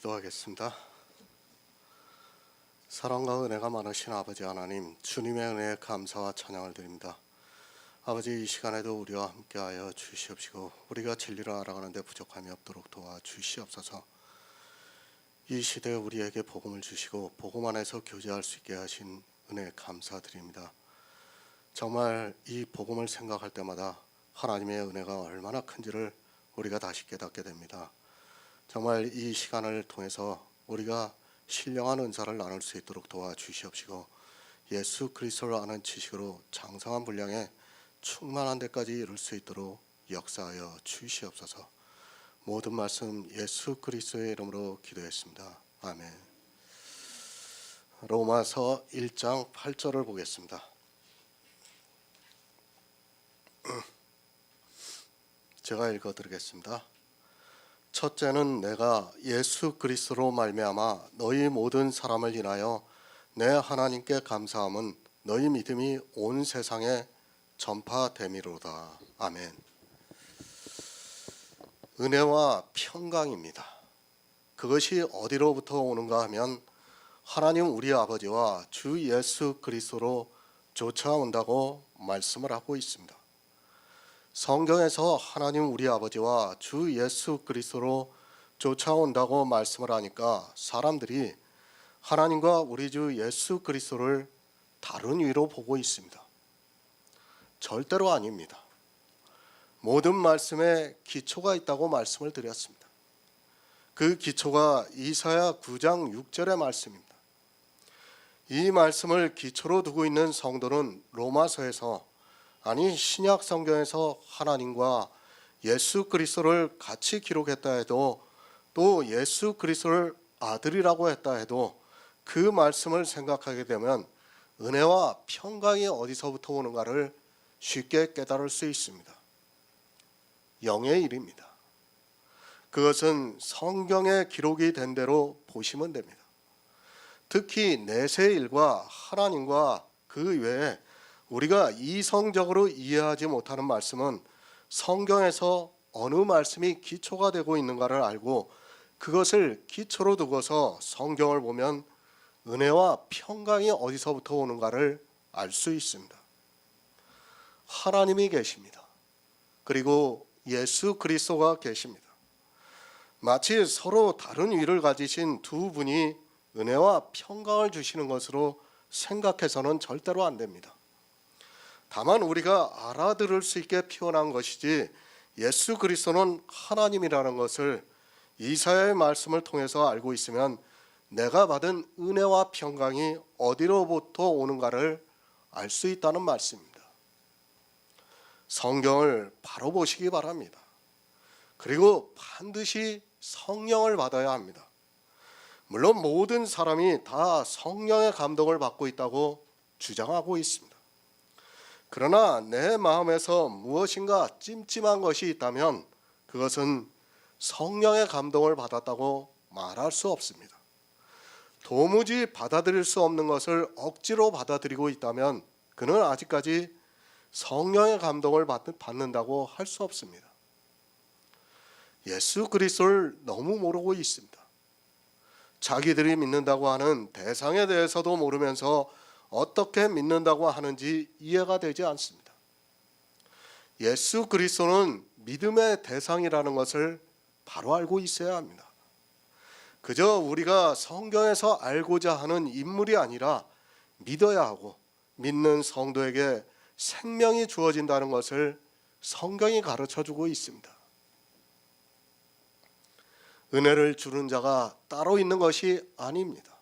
기도하겠습니다. 사랑과 은혜가 많으신 아버지 하나님, 주님의 은혜에 감사와 찬양을 드립니다. 아버지, 이 시간에도 우리와 함께하여 주시옵시고 우리가 진리를 알아가는데 부족함이 없도록 도와주시옵소서. 이 시대에 우리에게 복음을 주시고 복음 안에서 교제할 수 있게 하신 은혜에 감사드립니다. 정말 이 복음을 생각할 때마다 하나님의 은혜가 얼마나 큰지를 우리가 다시 깨닫게 됩니다. 정말 이 시간을 통해서 우리가 신령한 은사를 나눌 수 있도록 도와주시옵시고 예수 그리스도를 아는 지식으로 장성한 분량에 충만한 데까지 이룰 수 있도록 역사하여 주시옵소서. 모든 말씀 예수 그리스도의 이름으로 기도했습니다. 아멘. 로마서 1장 8절을 보겠습니다. 제가 읽어드리겠습니다. 첫째는 내가 예수 그리스도로 말미암아 너희 모든 사람을 인하여 내 하나님께 감사함은 너희 믿음이 온 세상에 전파됨이로다. 아멘. 은혜와 평강입니다. 그것이 어디로부터 오는가 하면 하나님 우리 아버지와 주 예수 그리스도로 쫓아온다고 말씀을 하고 있습니다. 성경에서 하나님 우리 아버지와 주 예수 그리스도로 쫓아온다고 말씀을 하니까 사람들이 하나님과 우리 주 예수 그리스도를 다른 위로 보고 있습니다. 절대로 아닙니다. 모든 말씀에 기초가 있다고 말씀을 드렸습니다. 그 기초가 이사야 9장 6절의 말씀입니다. 이 말씀을 기초로 두고 있는 성도는 로마서에서, 아니 신약 성경에서 하나님과 예수 그리스도를 같이 기록했다 해도, 또 예수 그리스도를 아들이라고 했다 해도 그 말씀을 생각하게 되면 은혜와 평강이 어디서부터 오는가를 쉽게 깨달을 수 있습니다. 영의 일입니다. 그것은 성경에 기록이 된 대로 보시면 됩니다. 특히 내세 일과 하나님과 그 외에 우리가 이성적으로 이해하지 못하는 말씀은 성경에서 어느 말씀이 기초가 되고 있는가를 알고 그것을 기초로 두고서 성경을 보면 은혜와 평강이 어디서부터 오는가를 알 수 있습니다. 하나님이 계십니다. 그리고 예수 그리스도가 계십니다. 마치 서로 다른 위를 가지신 두 분이 은혜와 평강을 주시는 것으로 생각해서는 절대로 안 됩니다. 다만 우리가 알아들을 수 있게 표현한 것이지 예수 그리스도는 하나님이라는 것을 이사야의 말씀을 통해서 알고 있으면 내가 받은 은혜와 평강이 어디로부터 오는가를 알 수 있다는 말씀입니다. 성경을 바로 보시기 바랍니다. 그리고 반드시 성령을 받아야 합니다. 물론 모든 사람이 다 성령의 감동을 받고 있다고 주장하고 있습니다. 그러나 내 마음에서 무엇인가 찜찜한 것이 있다면 그것은 성령의 감동을 받았다고 말할 수 없습니다. 도무지 받아들일 수 없는 것을 억지로 받아들이고 있다면 그는 아직까지 성령의 감동을 받는다고 할 수 없습니다. 예수 그리스도를 너무 모르고 있습니다. 자기들이 믿는다고 하는 대상에 대해서도 모르면서 어떻게 믿는다고 하는지 이해가 되지 않습니다. 예수 그리스도는 믿음의 대상이라는 것을 바로 알고 있어야 합니다. 그저 우리가 성경에서 알고자 하는 인물이 아니라 믿어야 하고 믿는 성도에게 생명이 주어진다는 것을 성경이 가르쳐주고 있습니다. 은혜를 주는 자가 따로 있는 것이 아닙니다.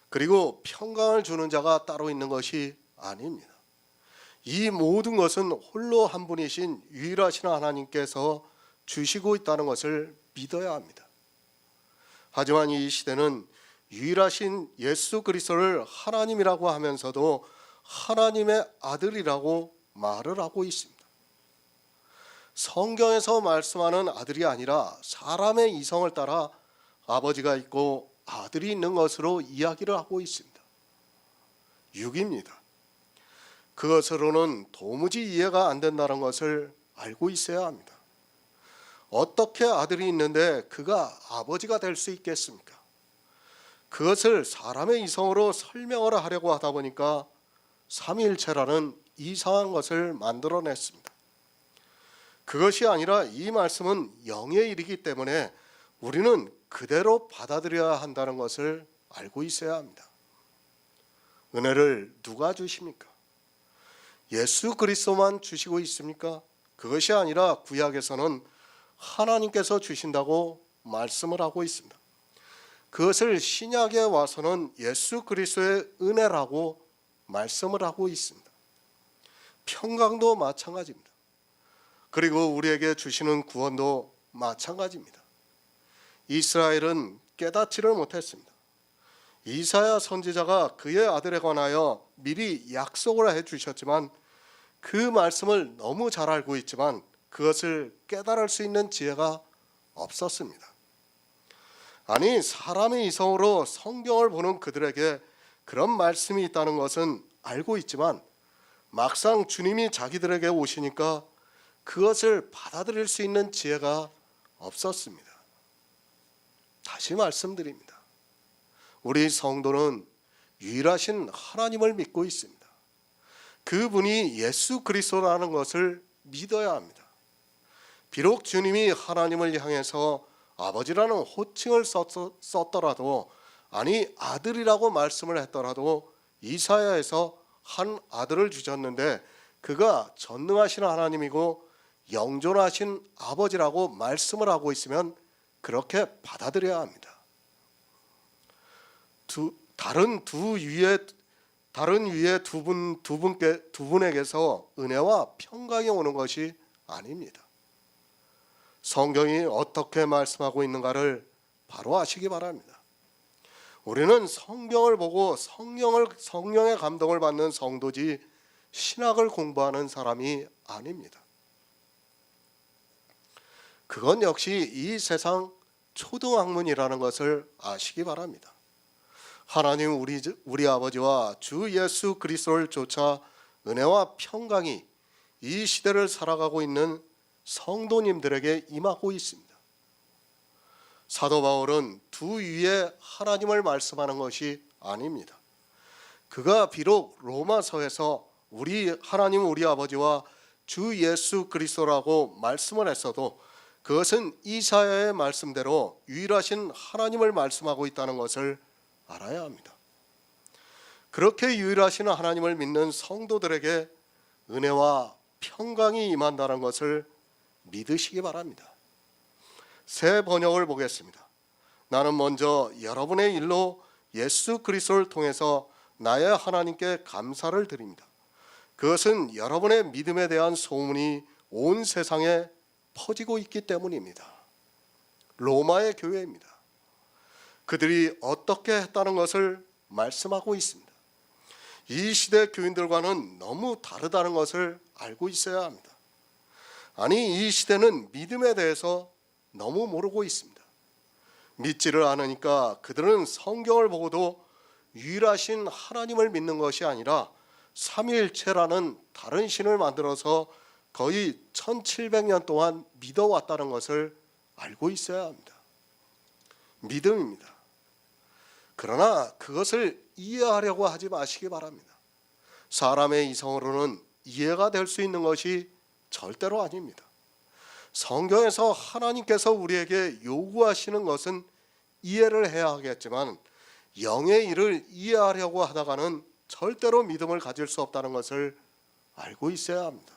그리고 평강을 주는 자가 따로 있는 것이 아닙니다. 이 모든 것은 홀로 한 분이신 유일하신 하나님께서 주시고 있다는 것을 믿어야 합니다. 하지만 이 시대는 유일하신 예수 그리스도를 하나님이라고 하면서도 하나님의 아들이라고 말을 하고 있습니다. 성경에서 말씀하는 아들이 아니라 사람의 이성을 따라 아버지가 있고 아들이 있는 것으로 이야기를 하고 있습니다. 육입니다. 그것으로는 도무지 이해가 안 된다는 것을 알고 있어야 합니다. 어떻게 아들이 있는데 그가 아버지가 될 수 있겠습니까? 그것을 사람의 이성으로 설명을 하려고 하다 보니까 삼위일체라는 이상한 것을 만들어냈습니다. 그것이 아니라 이 말씀은 영의 일이기 때문에 우리는 그대로 받아들여야 한다는 것을 알고 있어야 합니다. 은혜를 누가 주십니까? 예수 그리스도만 주시고 있습니까? 그것이 아니라 구약에서는 하나님께서 주신다고 말씀을 하고 있습니다. 그것을 신약에 와서는 예수 그리스도의 은혜라고 말씀을 하고 있습니다. 평강도 마찬가지입니다. 그리고 우리에게 주시는 구원도 마찬가지입니다. 이스라엘은 깨닫지를 못했습니다. 이사야 선지자가 그의 아들에 관하여 미리 약속을 해주셨지만 그 말씀을 너무 잘 알고 있지만 그것을 깨달을 수 있는 지혜가 없었습니다. 아니, 사람의 이성으로 성경을 보는 그들에게 그런 말씀이 있다는 것은 알고 있지만 막상 주님이 자기들에게 오시니까 그것을 받아들일 수 있는 지혜가 없었습니다. 다시 말씀드립니다. 우리 성도는 유일하신 하나님을 믿고 있습니다. 그분이 예수 그리스도라는 것을 믿어야 합니다. 비록 주님이 하나님을 향해서 아버지라는 호칭을 썼더라도, 아니 아들이라고 말씀을 했더라도 이사야에서 한 아들을 주셨는데 그가 전능하신 하나님이고 영존하신 아버지라고 말씀을 하고 있으면 그렇게 받아들여야 합니다. 다른 위에 두 분에게서 은혜와 평강이 오는 것이 아닙니다. 성경이 어떻게 말씀하고 있는가를 바로 아시기 바랍니다. 우리는 성경을 보고 성령의 감동을 받는 성도지 신학을 공부하는 사람이 아닙니다. 그건 역시 이 세상 초등학문이라는 것을 아시기 바랍니다. 하나님 우리 아버지와 주 예수 그리스도를 쫓아 은혜와 평강이 이 시대를 살아가고 있는 성도님들에게 임하고 있습니다. 사도 바울은 두 위에 하나님을 말씀하는 것이 아닙니다. 그가 비록 로마서에서 우리 하나님 우리 아버지와 주 예수 그리스도라고 말씀을 했어도 그것은 이사야의 말씀대로 유일하신 하나님을 말씀하고 있다는 것을 알아야 합니다. 그렇게 유일하신 하나님을 믿는 성도들에게 은혜와 평강이 임한다는 것을 믿으시기 바랍니다. 새 번역을 보겠습니다. 나는 먼저 여러분의 일로 예수 그리스도를 통해서 나의 하나님께 감사를 드립니다. 그것은 여러분의 믿음에 대한 소문이 온 세상에 퍼지고 있기 때문입니다. 로마의 교회입니다. 그들이 어떻게 했다는 것을 말씀하고 있습니다. 이 시대 교인들과는 너무 다르다는 것을 알고 있어야 합니다. 아니, 이 시대는 믿음에 대해서 너무 모르고 있습니다. 믿지를 않으니까 그들은 성경을 보고도 유일하신 하나님을 믿는 것이 아니라 삼위일체라는 다른 신을 만들어서 거의 1700년 동안 믿어왔다는 것을 알고 있어야 합니다. 믿음입니다. 그러나 그것을 이해하려고 하지 마시기 바랍니다. 사람의 이성으로는 이해가 될 수 있는 것이 절대로 아닙니다. 성경에서 하나님께서 우리에게 요구하시는 것은 이해를 해야 하겠지만 영의 일을 이해하려고 하다가는 절대로 믿음을 가질 수 없다는 것을 알고 있어야 합니다.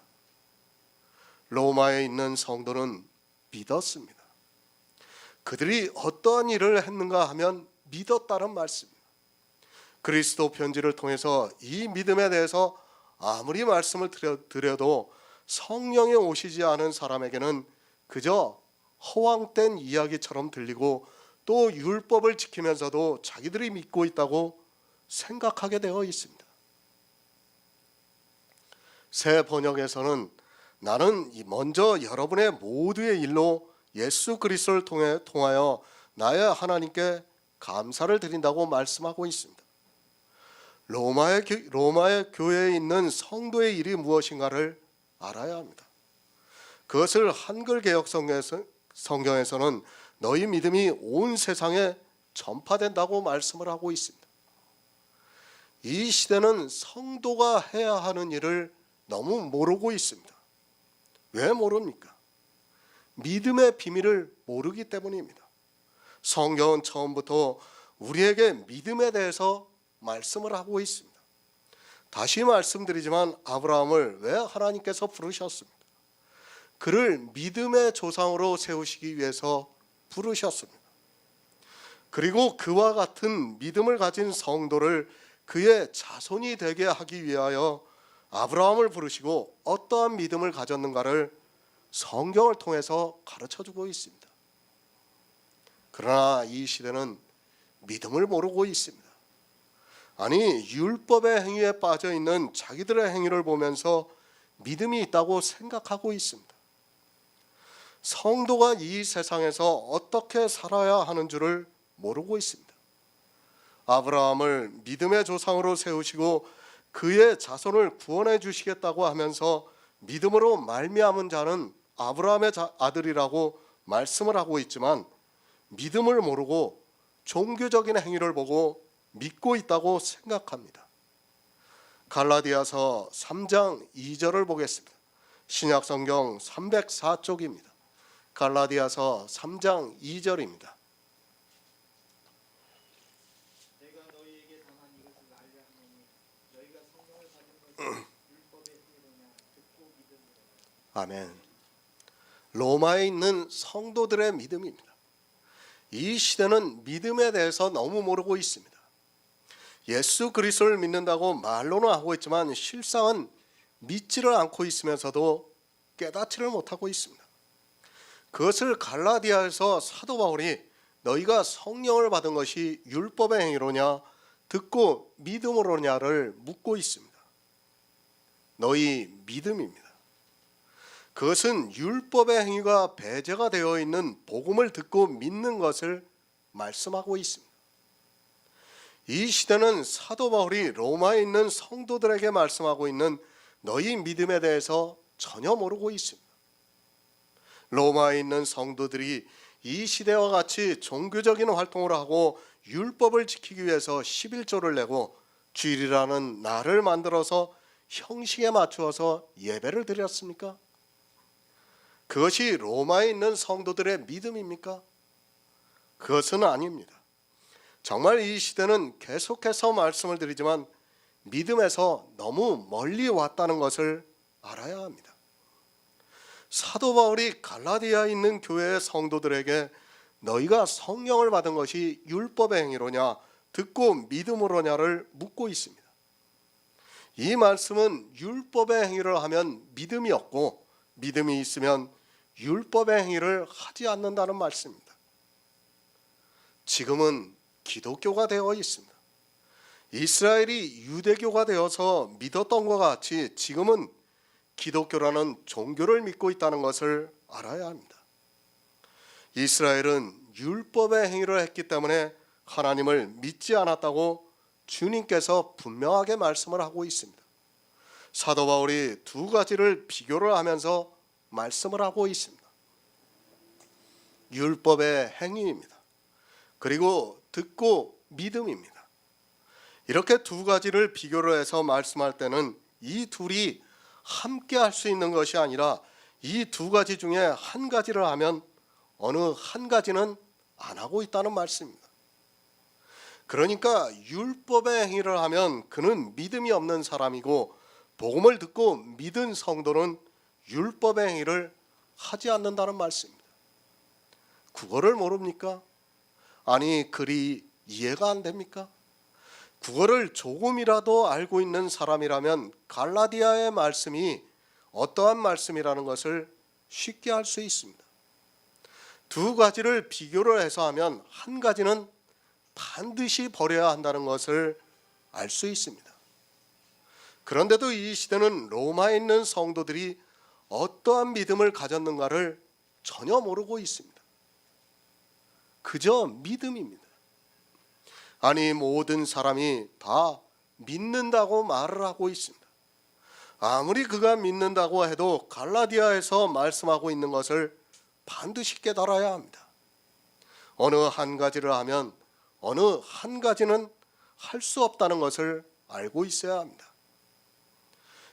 로마에 있는 성도는 믿었습니다. 그들이 어떠한 일을 했는가 하면 믿었다는 말씀입니다. 그리스도 편지를 통해서 이 믿음에 대해서 아무리 말씀을 드려도 성령에 오시지 않은 사람에게는 그저 허황된 이야기처럼 들리고 또 율법을 지키면서도 자기들이 믿고 있다고 생각하게 되어 있습니다. 새 번역에서는 나는 먼저 여러분의 모두의 일로 예수 그리스도를 통하여 나의 하나님께 감사를 드린다고 말씀하고 있습니다. 로마의 교회에 있는 성도의 일이 무엇인가를 알아야 합니다. 그것을 한글 개혁 성경에서는 너희 믿음이 온 세상에 전파된다고 말씀을 하고 있습니다. 이 시대는 성도가 해야 하는 일을 너무 모르고 있습니다. 왜 모릅니까? 믿음의 비밀을 모르기 때문입니다. 성경은 처음부터 우리에게 믿음에 대해서 말씀을 하고 있습니다. 다시 말씀드리지만 아브라함을 왜 하나님께서 부르셨습니까? 그를 믿음의 조상으로 세우시기 위해서 부르셨습니다. 그리고 그와 같은 믿음을 가진 성도를 그의 자손이 되게 하기 위하여 아브라함을 부르시고 어떠한 믿음을 가졌는가를 성경을 통해서 가르쳐주고 있습니다. 그러나 이 시대는 믿음을 모르고 있습니다. 아니, 율법의 행위에 빠져 있는 자기들의 행위를 보면서 믿음이 있다고 생각하고 있습니다. 성도가 이 세상에서 어떻게 살아야 하는 줄을 모르고 있습니다. 아브라함을 믿음의 조상으로 세우시고 그의 자손을 구원해 주시겠다고 하면서 믿음으로 말미암은 자는 아브라함의 아들이라고 말씀을 하고 있지만 믿음을 모르고 종교적인 행위를 보고 믿고 있다고 생각합니다. 갈라디아서 3장 2절을 보겠습니다. 신약성경 304쪽입니다. 갈라디아서 3장 2절입니다. 내가 너희에게 당한 이것을 알려 하노니 너희가 성령을 받은 것이 율법의 행위로냐 듣고 믿음으로냐. 아멘. 로마에 있는 성도들의 믿음입니다. 이 시대는 믿음에 대해서 너무 모르고 있습니다. 예수 그리스도를 믿는다고 말로는 하고 있지만 실상은 믿지를 않고 있으면서도 깨닫지를 못하고 있습니다. 그것을 갈라디아에서 사도 바울이 너희가 성령을 받은 것이 율법의 행위로냐 듣고 믿음으로냐를 묻고 있습니다. 너희 믿음입니다. 그것은 율법의 행위가 배제가 되어 있는 복음을 듣고 믿는 것을 말씀하고 있습니다. 이 시대는 사도 바울이 로마에 있는 성도들에게 말씀하고 있는 너희 믿음에 대해서 전혀 모르고 있습니다. 로마에 있는 성도들이 이 시대와 같이 종교적인 활동을 하고 율법을 지키기 위해서 11조를 내고 주일이라는 날을 만들어서 형식에 맞추어서 예배를 드렸습니까? 그것이 로마에 있는 성도들의 믿음입니까? 그것은 아닙니다. 정말 이 시대는 계속해서 말씀을 드리지만 믿음에서 너무 멀리 왔다는 것을 알아야 합니다. 사도 바울이 갈라디아에 있는 교회의 성도들에게 너희가 성령을 받은 것이 율법의 행위로냐 듣고 믿음으로냐를 묻고 있습니다. 이 말씀은 율법의 행위를 하면 믿음이 없고 믿음이 있으면 율법의 행위를 하지 않는다는 말씀입니다. 지금은 기독교가 되어 있습니다. 이스라엘이 유대교가 되어서 믿었던 것과 같이 지금은 기독교라는 종교를 믿고 있다는 것을 알아야 합니다. 이스라엘은 율법의 행위를 했기 때문에 하나님을 믿지 않았다고 주님께서 분명하게 말씀을 하고 있습니다. 사도 바울이 두 가지를 비교를 하면서 말씀을 하고 있습니다. 율법의 행위입니다. 그리고 듣고 믿음입니다. 이렇게 두 가지를 비교를 해서 말씀할 때는 이 둘이 함께 할 수 있는 것이 아니라 이 두 가지 중에 한 가지를 하면 어느 한 가지는 안 하고 있다는 말씀입니다. 그러니까 율법의 행위를 하면 그는 믿음이 없는 사람이고 복음을 듣고 믿은 성도는 율법의 행위를 하지 않는다는 말씀입니다. 국어를 모릅니까? 아니, 글이 이해가 안 됩니까? 국어를 조금이라도 알고 있는 사람이라면 갈라디아의 말씀이 어떠한 말씀이라는 것을 쉽게 알 수 있습니다. 두 가지를 비교를 해서 하면 한 가지는 반드시 버려야 한다는 것을 알 수 있습니다. 그런데도 이 시대는 로마에 있는 성도들이 어떠한 믿음을 가졌는가를 전혀 모르고 있습니다. 그저 믿음입니다. 아니, 모든 사람이 다 믿는다고 말을 하고 있습니다. 아무리 그가 믿는다고 해도 갈라디아에서 말씀하고 있는 것을 반드시 깨달아야 합니다. 어느 한 가지를 하면 어느 한 가지는 할 수 없다는 것을 알고 있어야 합니다.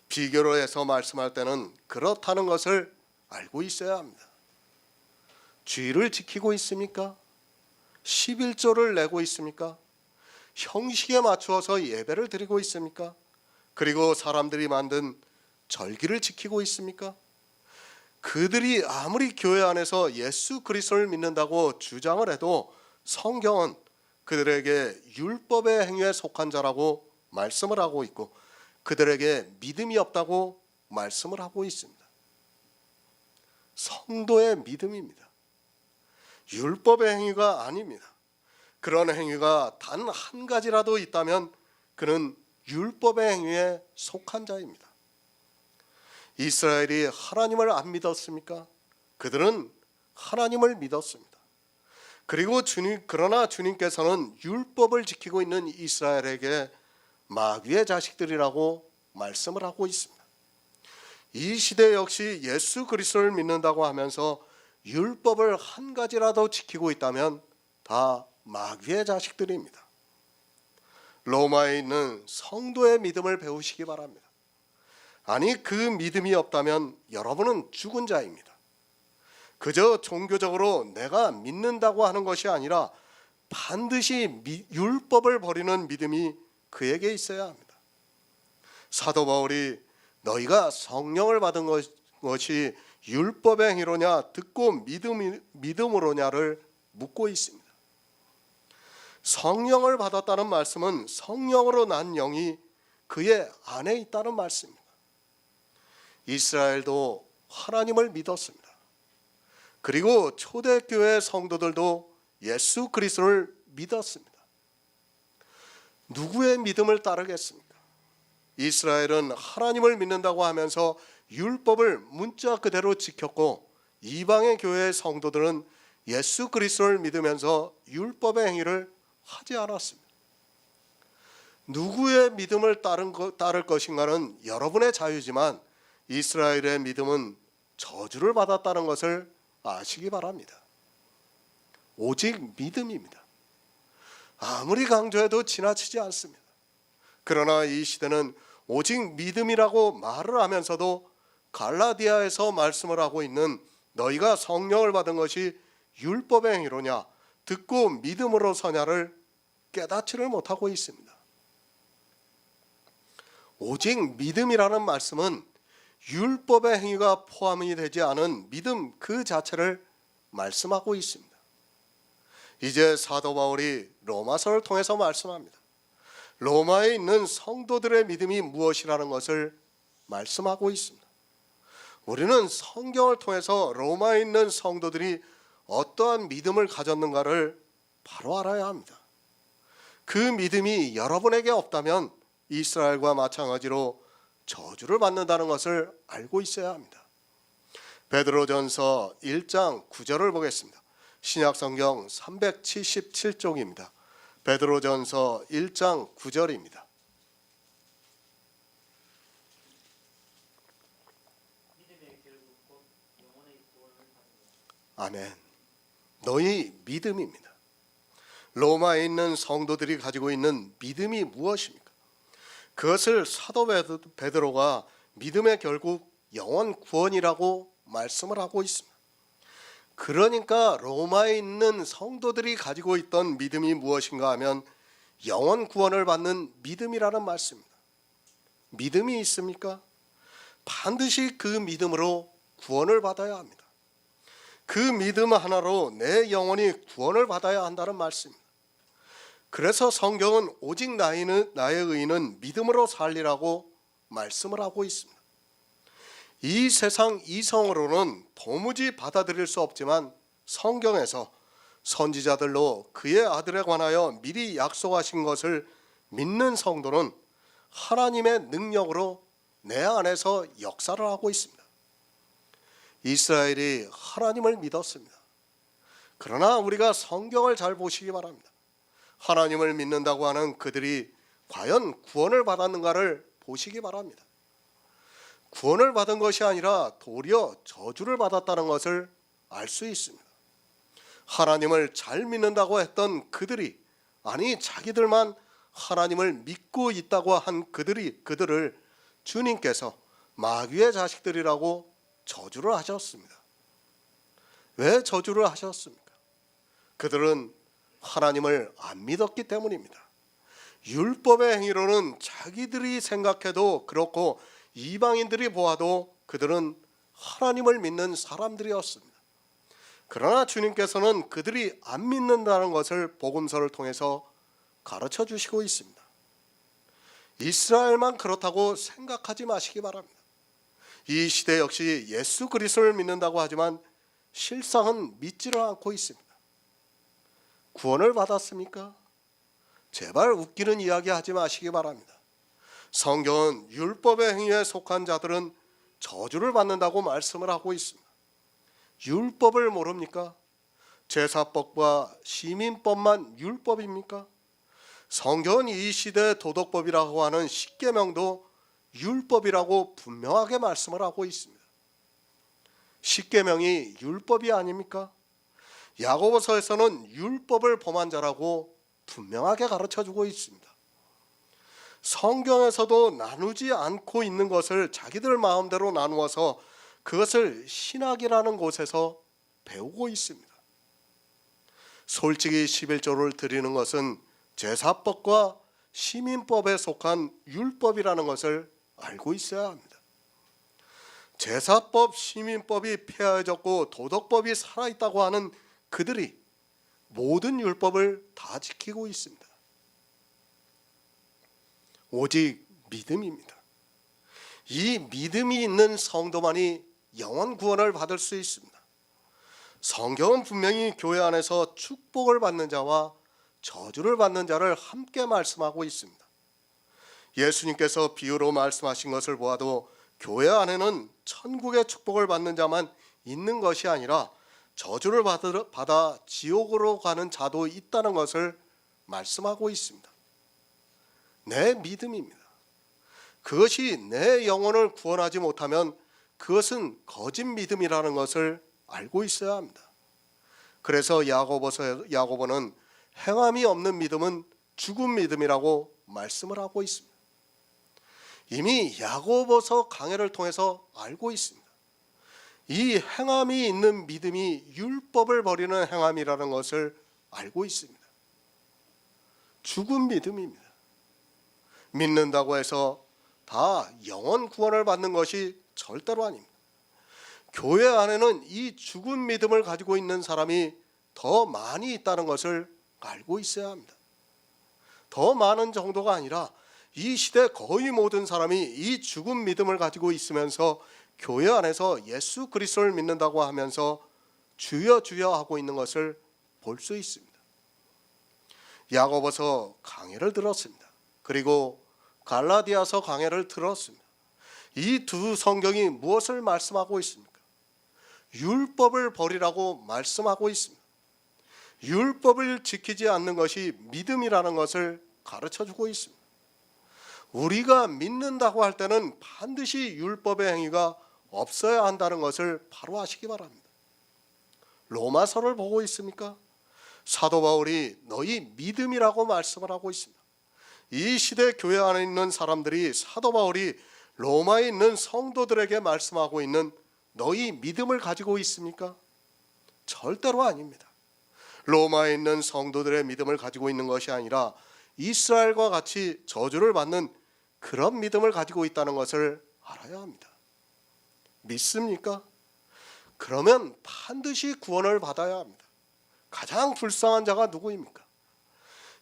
비교로 해서 말씀할 때는 그렇다는 것을 알고 있어야 합니다. 주의를 지키고 있습니까? 11조를 내고 있습니까? 형식에 맞추어서 예배를 드리고 있습니까? 그리고 사람들이 만든 절기를 지키고 있습니까? 그들이 아무리 교회 안에서 예수 그리스도를 믿는다고 주장을 해도 성경은 그들에게 율법의 행위에 속한 자라고 말씀을 하고 있고 그들에게 믿음이 없다고 말씀을 하고 있습니다. 성도의 믿음입니다. 율법의 행위가 아닙니다. 그런 행위가 단 한 가지라도 있다면 그는 율법의 행위에 속한 자입니다. 이스라엘이 하나님을 안 믿었습니까? 그들은 하나님을 믿었습니다. 그리고 그러나 주님께서는 율법을 지키고 있는 이스라엘에게 마귀의 자식들이라고 말씀을 하고 있습니다. 이 시대 역시 예수 그리스도를 믿는다고 하면서 율법을 한 가지라도 지키고 있다면 다 마귀의 자식들입니다. 로마에 있는 성도의 믿음을 배우시기 바랍니다. 아니 그 믿음이 없다면 여러분은 죽은 자입니다. 그저 종교적으로 내가 믿는다고 하는 것이 아니라 반드시 율법을 버리는 믿음이 그에게 있어야 합니다. 사도 바울이 너희가 성령을 받은 것이 율법의 행위로냐 듣고 믿음으로냐를 묻고 있습니다. 성령을 받았다는 말씀은 성령으로 난 영이 그의 안에 있다는 말씀입니다. 이스라엘도 하나님을 믿었습니다. 그리고 초대교회 성도들도 예수 그리스도를 믿었습니다. 누구의 믿음을 따르겠습니까? 이스라엘은 하나님을 믿는다고 하면서 율법을 문자 그대로 지켰고 이방의 교회의 성도들은 예수 그리스도를 믿으면서 율법의 행위를 하지 않았습니다. 누구의 믿음을 따를 것인가는 여러분의 자유지만 이스라엘의 믿음은 저주를 받았다는 것을 아시기 바랍니다. 오직 믿음입니다. 아무리 강조해도 지나치지 않습니다. 그러나 이 시대는 오직 믿음이라고 말을 하면서도 갈라디아에서 말씀을 하고 있는 너희가 성령을 받은 것이 율법의 행위로냐 듣고 믿음으로 서냐를 깨닫지를 못하고 있습니다. 오직 믿음이라는 말씀은 율법의 행위가 포함이 되지 않은 믿음 그 자체를 말씀하고 있습니다. 이제 사도 바울이 로마서를 통해서 말씀합니다. 로마에 있는 성도들의 믿음이 무엇이라는 것을 말씀하고 있습니다. 우리는 성경을 통해서 로마에 있는 성도들이 어떠한 믿음을 가졌는가를 바로 알아야 합니다. 그 믿음이 여러분에게 없다면 이스라엘과 마찬가지로 저주를 받는다는 것을 알고 있어야 합니다. 베드로전서 1장 9절을 보겠습니다. 신약성경 377쪽입니다. 베드로전서 1장 9절입니다. 믿음의 결국 곧 영혼의 구원을 받으라. 아멘. 너희 믿음입니다. 로마에 있는 성도들이 가지고 있는 믿음이 무엇입니까? 그것을 사도 베드로가 믿음의 결국 영혼 구원이라고 말씀을 하고 있습니다. 그러니까 로마에 있는 성도들이 가지고 있던 믿음이 무엇인가 하면 영혼 구원을 받는 믿음이라는 말씀입니다. 믿음이 있습니까? 반드시 그 믿음으로 구원을 받아야 합니다. 그 믿음 하나로 내 영혼이 구원을 받아야 한다는 말씀입니다. 그래서 성경은 오직 나의 의인은 믿음으로 살리라고 말씀을 하고 있습니다. 이 세상 이성으로는 도무지 받아들일 수 없지만 성경에서 선지자들로 그의 아들에 관하여 미리 약속하신 것을 믿는 성도는 하나님의 능력으로 내 안에서 역사를 하고 있습니다. 이스라엘이 하나님을 믿었습니다. 그러나 우리가 성경을 잘 보시기 바랍니다. 하나님을 믿는다고 하는 그들이 과연 구원을 받았는가를 보시기 바랍니다. 구원을 받은 것이 아니라 도리어 저주를 받았다는 것을 알 수 있습니다. 하나님을 잘 믿는다고 했던 그들이, 아니 자기들만 하나님을 믿고 있다고 한 그들을 주님께서 마귀의 자식들이라고 저주를 하셨습니다. 왜 저주를 하셨습니까? 그들은 하나님을 안 믿었기 때문입니다. 율법의 행위로는 자기들이 생각해도 그렇고 이방인들이 보아도 그들은 하나님을 믿는 사람들이었습니다. 그러나 주님께서는 그들이 안 믿는다는 것을 복음서를 통해서 가르쳐 주시고 있습니다. 이스라엘만 그렇다고 생각하지 마시기 바랍니다. 이 시대 역시 예수 그리스도를 믿는다고 하지만 실상은 믿지를 않고 있습니다. 구원을 받았습니까? 제발 웃기는 이야기 하지 마시기 바랍니다. 성경은 율법의 행위에 속한 자들은 저주를 받는다고 말씀을 하고 있습니다. 율법을 모릅니까? 제사법과 시민법만 율법입니까? 성경은 이 시대의 도덕법이라고 하는 십계명도 율법이라고 분명하게 말씀을 하고 있습니다. 십계명이 율법이 아닙니까? 야고보서에서는 율법을 범한 자라고 분명하게 가르쳐주고 있습니다. 성경에서도 나누지 않고 있는 것을 자기들 마음대로 나누어서 그것을 신학이라는 곳에서 배우고 있습니다. 솔직히 11조를 드리는 것은 제사법과 시민법에 속한 율법이라는 것을 알고 있어야 합니다. 제사법, 시민법이 폐하해졌고 도덕법이 살아있다고 하는 그들이 모든 율법을 다 지키고 있습니다. 오직 믿음입니다. 이 믿음이 있는 성도만이 영원 구원을 받을 수 있습니다. 성경은 분명히 교회 안에서 축복을 받는 자와 저주를 받는 자를 함께 말씀하고 있습니다. 예수님께서 비유로 말씀하신 것을 보아도 교회 안에는 천국의 축복을 받는 자만 있는 것이 아니라 저주를 받아 지옥으로 가는 자도 있다는 것을 말씀하고 있습니다. 내 믿음입니다. 그것이 내 영혼을 구원하지 못하면 그것은 거짓 믿음이라는 것을 알고 있어야 합니다. 그래서 야고보는 행함이 없는 믿음은 죽은 믿음이라고 말씀을 하고 있습니다. 이미 야고보서 강해를 통해서 알고 있습니다. 이 행함이 있는 믿음이 율법을 버리는 행함이라는 것을 알고 있습니다. 죽은 믿음입니다. 믿는다고 해서 다 영원 구원을 받는 것이 절대로 아닙니다. 교회 안에는 이 죽은 믿음을 가지고 있는 사람이 더 많이 있다는 것을 알고 있어야 합니다. 더 많은 정도가 아니라 이 시대 거의 모든 사람이 이 죽은 믿음을 가지고 있으면서 교회 안에서 예수 그리스도를 믿는다고 하면서 주여 주여 하고 있는 것을 볼 수 있습니다. 야고보서 강해를 들었습니다. 그리고 갈라디아서 강해를 들었습니다. 이 두 성경이 무엇을 말씀하고 있습니까? 율법을 버리라고 말씀하고 있습니다. 율법을 지키지 않는 것이 믿음이라는 것을 가르쳐주고 있습니다. 우리가 믿는다고 할 때는 반드시 율법의 행위가 없어야 한다는 것을 바로 아시기 바랍니다. 로마서를 보고 있습니까? 사도 바울이 너희 믿음이라고 말씀을 하고 있습니다. 이 시대 교회 안에 있는 사람들이 사도 바울이 로마에 있는 성도들에게 말씀하고 있는 너희 믿음을 가지고 있습니까? 절대로 아닙니다. 로마에 있는 성도들의 믿음을 가지고 있는 것이 아니라 이스라엘과 같이 저주를 받는 그런 믿음을 가지고 있다는 것을 알아야 합니다. 믿습니까? 그러면 반드시 구원을 받아야 합니다. 가장 불쌍한 자가 누구입니까?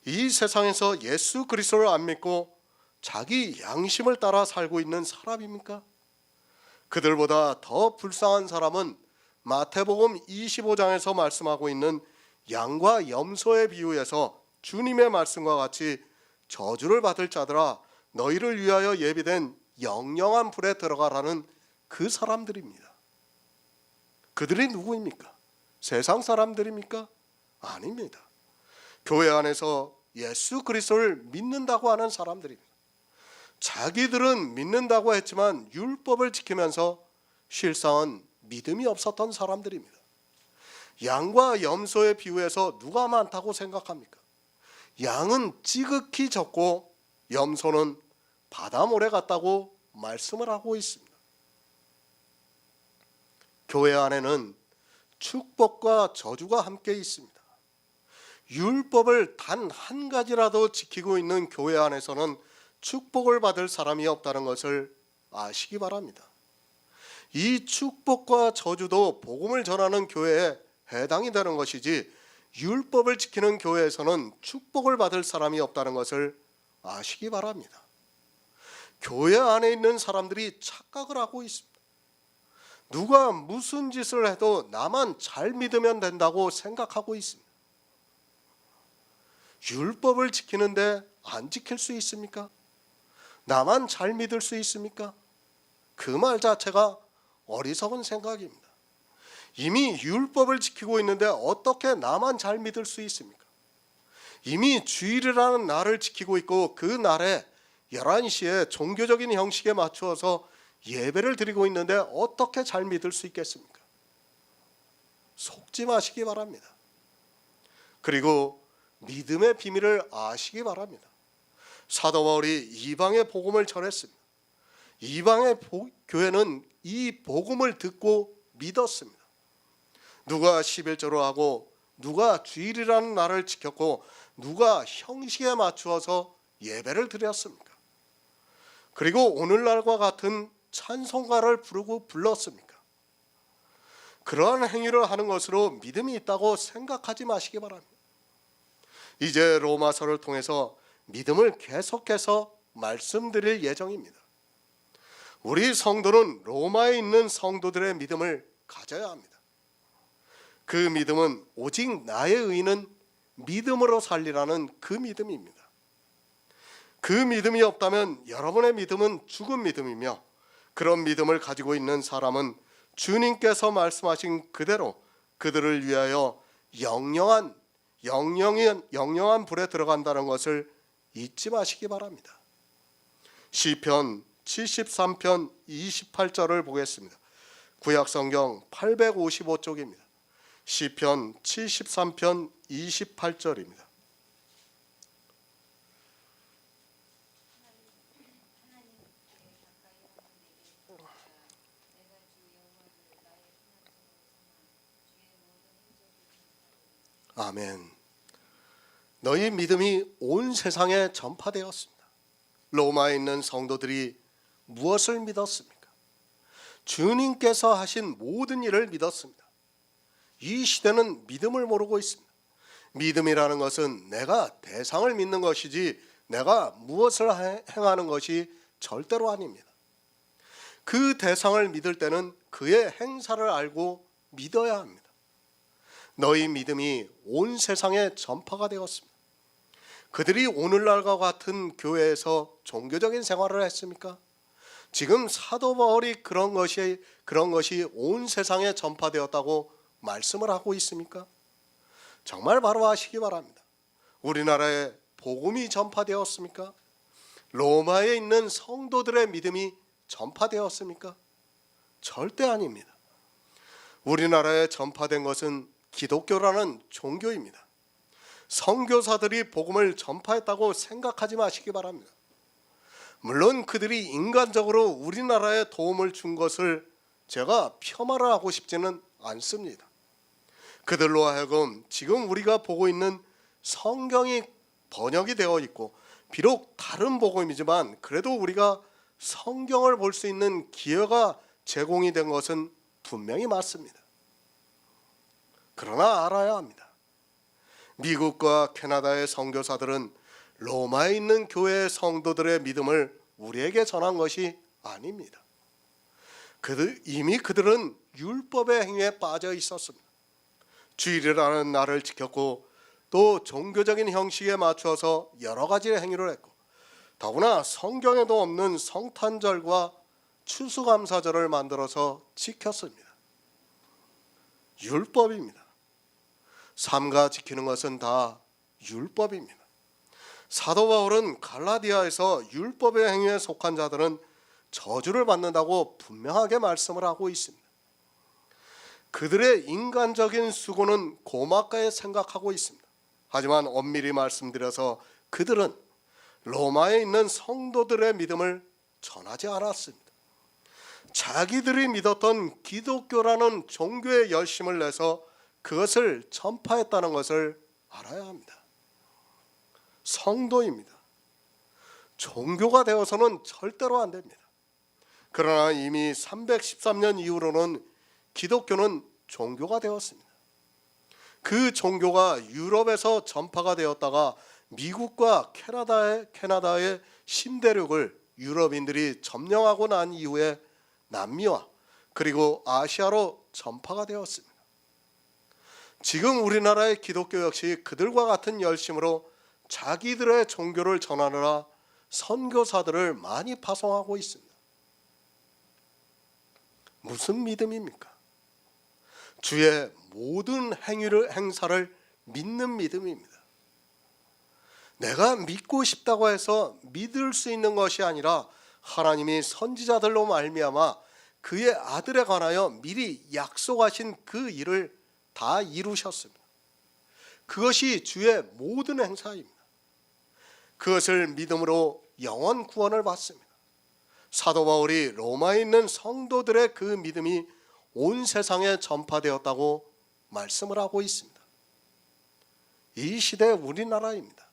이 세상에서 예수 그리스도를 안 믿고 자기 양심을 따라 살고 있는 사람입니까? 그들보다 더 불쌍한 사람은 마태복음 25장에서 말씀하고 있는 양과 염소의 비유에서 주님의 말씀과 같이 저주를 받을 자들아 너희를 위하여 예비된 영영한 불에 들어가라는 그 사람들입니다. 그들이 누구입니까? 세상 사람들입니까? 아닙니다. 교회 안에서 예수 그리스도를 믿는다고 하는 사람들입니다. 자기들은 믿는다고 했지만 율법을 지키면서 실상은 믿음이 없었던 사람들입니다. 양과 염소에 비유해서 누가 많다고 생각합니까? 양은 지극히 적고 염소는 바다모래 같다고 말씀을 하고 있습니다. 교회 안에는 축복과 저주가 함께 있습니다. 율법을 단 한 가지라도 지키고 있는 교회 안에서는 축복을 받을 사람이 없다는 것을 아시기 바랍니다. 이 축복과 저주도 복음을 전하는 교회에 해당이 되는 것이지, 율법을 지키는 교회에서는 축복을 받을 사람이 없다는 것을 아시기 바랍니다. 교회 안에 있는 사람들이 착각을 하고 있습니다. 누가 무슨 짓을 해도 나만 잘 믿으면 된다고 생각하고 있습니다. 율법을 지키는데 안 지킬 수 있습니까? 나만 잘 믿을 수 있습니까? 그 말 자체가 어리석은 생각입니다. 이미 율법을 지키고 있는데 어떻게 나만 잘 믿을 수 있습니까? 이미 주일이라는 날을 지키고 있고 그 날에 11시에 종교적인 형식에 맞추어서 예배를 드리고 있는데 어떻게 잘 믿을 수 있겠습니까? 속지 마시기 바랍니다. 그리고 믿음의 비밀을 아시기 바랍니다. 사도 바울이 이방의 복음을 전했습니다. 이방의 교회는 이 복음을 듣고 믿었습니다. 누가 11조로 하고 누가 주일이라는 날을 지켰고 누가 형식에 맞추어서 예배를 드렸습니까? 그리고 오늘날과 같은 찬송가를 부르고 불렀습니까? 그러한 행위를 하는 것으로 믿음이 있다고 생각하지 마시기 바랍니다. 이제 로마서를 통해서 믿음을 계속해서 말씀드릴 예정입니다. 우리 성도는 로마에 있는 성도들의 믿음을 가져야 합니다. 그 믿음은 오직 나의 의는 믿음으로 살리라는 그 믿음입니다. 그 믿음이 없다면 여러분의 믿음은 죽은 믿음이며, 그런 믿음을 가지고 있는 사람은 주님께서 말씀하신 그대로 그들을 위하여 영영한 불에 들어간다는 것을 잊지 마시기 바랍니다. 시편 73편 28절을 보겠습니다. 구약성경 855쪽입니다. 시편 73편 28절입니다. 아멘. 너희 믿음이 온 세상에 전파되었습니다. 로마에 있는 성도들이 무엇을 믿었습니까? 주님께서 하신 모든 일을 믿었습니다. 이 시대는 믿음을 모르고 있습니다. 믿음이라는 것은 내가 대상을 믿는 것이지 내가 무엇을 행하는 것이 절대로 아닙니다. 그 대상을 믿을 때는 그의 행사를 알고 믿어야 합니다. 너희 믿음이 온 세상에 전파가 되었습니다. 그들이 오늘날과 같은 교회에서 종교적인 생활을 했습니까? 지금 사도 바울이 그런 것이 온 세상에 전파되었다고 말씀을 하고 있습니까? 정말 바로 아시기 바랍니다. 우리나라에 복음이 전파되었습니까? 로마에 있는 성도들의 믿음이 전파되었습니까? 절대 아닙니다. 우리나라에 전파된 것은 기독교라는 종교입니다. 선교사들이 복음을 전파했다고 생각하지 마시기 바랍니다. 물론 그들이 인간적으로 우리나라에 도움을 준 것을 제가 폄하를 하고 싶지는 않습니다. 그들로 하여금 지금 우리가 보고 있는 성경이 번역이 되어 있고, 비록 다른 복음이지만 그래도 우리가 성경을 볼 수 있는 기회가 제공이 된 것은 분명히 맞습니다. 그러나 알아야 합니다. 미국과 캐나다의 선교사들은 로마에 있는 교회의 성도들의 믿음을 우리에게 전한 것이 아닙니다. 이미 그들은 율법의 행위에 빠져 있었습니다. 주일이라는 날을 지켰고 또 종교적인 형식에 맞춰서 여러 가지 행위를 했고, 더구나 성경에도 없는 성탄절과 추수감사절을 만들어서 지켰습니다. 율법입니다. 삼가 지키는 것은 다 율법입니다. 사도 바울은 갈라디아에서 율법의 행위에 속한 자들은 저주를 받는다고 분명하게 말씀을 하고 있습니다. 그들의 인간적인 수고는 고맙게 생각하고 있습니다. 하지만 엄밀히 말씀드려서 그들은 로마에 있는 성도들의 믿음을 전하지 않았습니다. 자기들이 믿었던 기독교라는 종교의 열심을 내서 그것을 전파했다는 것을 알아야 합니다. 성도입니다. 종교가 되어서는 절대로 안 됩니다. 그러나 이미 313년 이후로는 기독교는 종교가 되었습니다. 그 종교가 유럽에서 전파가 되었다가 미국과 캐나다의 신대륙을 유럽인들이 점령하고 난 이후에 남미와 그리고 아시아로 전파가 되었습니다. 지금 우리나라의 기독교 역시 그들과 같은 열심으로 자기들의 종교를 전하느라 선교사들을 많이 파송하고 있습니다. 무슨 믿음입니까? 주의 모든 행사를 믿는 믿음입니다. 내가 믿고 싶다고 해서 믿을 수 있는 것이 아니라 하나님이 선지자들로 말미암아 그의 아들에 관하여 미리 약속하신 그 일을 다 이루셨습니다. 그것이 주의 모든 행사입니다. 그것을 믿음으로 영원 구원을 받습니다. 사도 바울이 로마에 있는 성도들의 그 믿음이 온 세상에 전파되었다고 말씀을 하고 있습니다. 이 시대 우리나라입니다.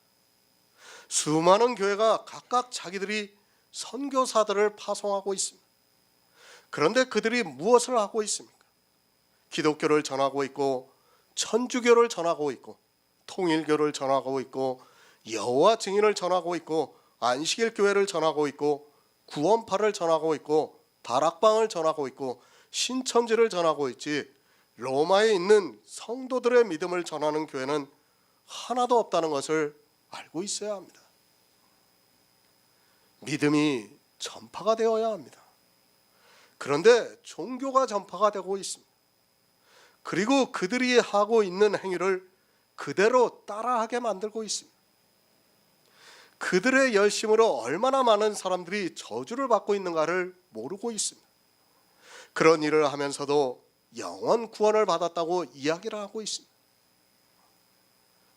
수많은 교회가 각각 자기들이 선교사들을 파송하고 있습니다. 그런데 그들이 무엇을 하고 있습니까? 기독교를 전하고 있고 천주교를 전하고 있고 통일교를 전하고 있고 여호와 증인을 전하고 있고 안식일 교회를 전하고 있고 구원파를 전하고 있고 다락방을 전하고 있고 신천지를 전하고 있지 로마에 있는 성도들의 믿음을 전하는 교회는 하나도 없다는 것을 알고 있어야 합니다. 믿음이 전파가 되어야 합니다. 그런데 종교가 전파가 되고 있습니다. 그리고 그들이 하고 있는 행위를 그대로 따라하게 만들고 있습니다. 그들의 열심으로 얼마나 많은 사람들이 저주를 받고 있는가를 모르고 있습니다. 그런 일을 하면서도 영원 구원을 받았다고 이야기를 하고 있습니다.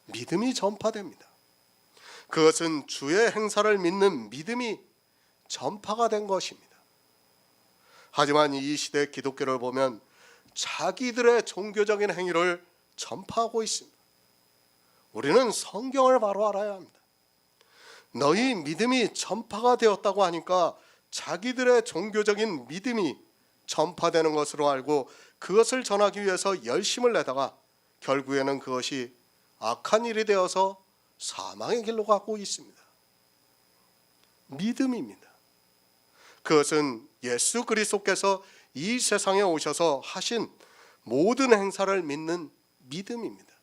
믿음이 전파됩니다. 그것은 주의 행사를 믿는 믿음이 전파가 된 것입니다. 하지만 이 시대 기독교를 보면 자기들의 종교적인 행위를 전파하고 있습니다. 우리는 성경을 바로 알아야 합니다. 너희 믿음이 전파가 되었다고 하니까 자기들의 종교적인 믿음이 전파되는 것으로 알고 그것을 전하기 위해서 열심을 내다가 결국에는 그것이 악한 일이 되어서 사망의 길로 가고 있습니다. 믿음입니다. 그것은 예수 그리스도께서 이 세상에 오셔서 하신 모든 행사를 믿는 믿음입니다.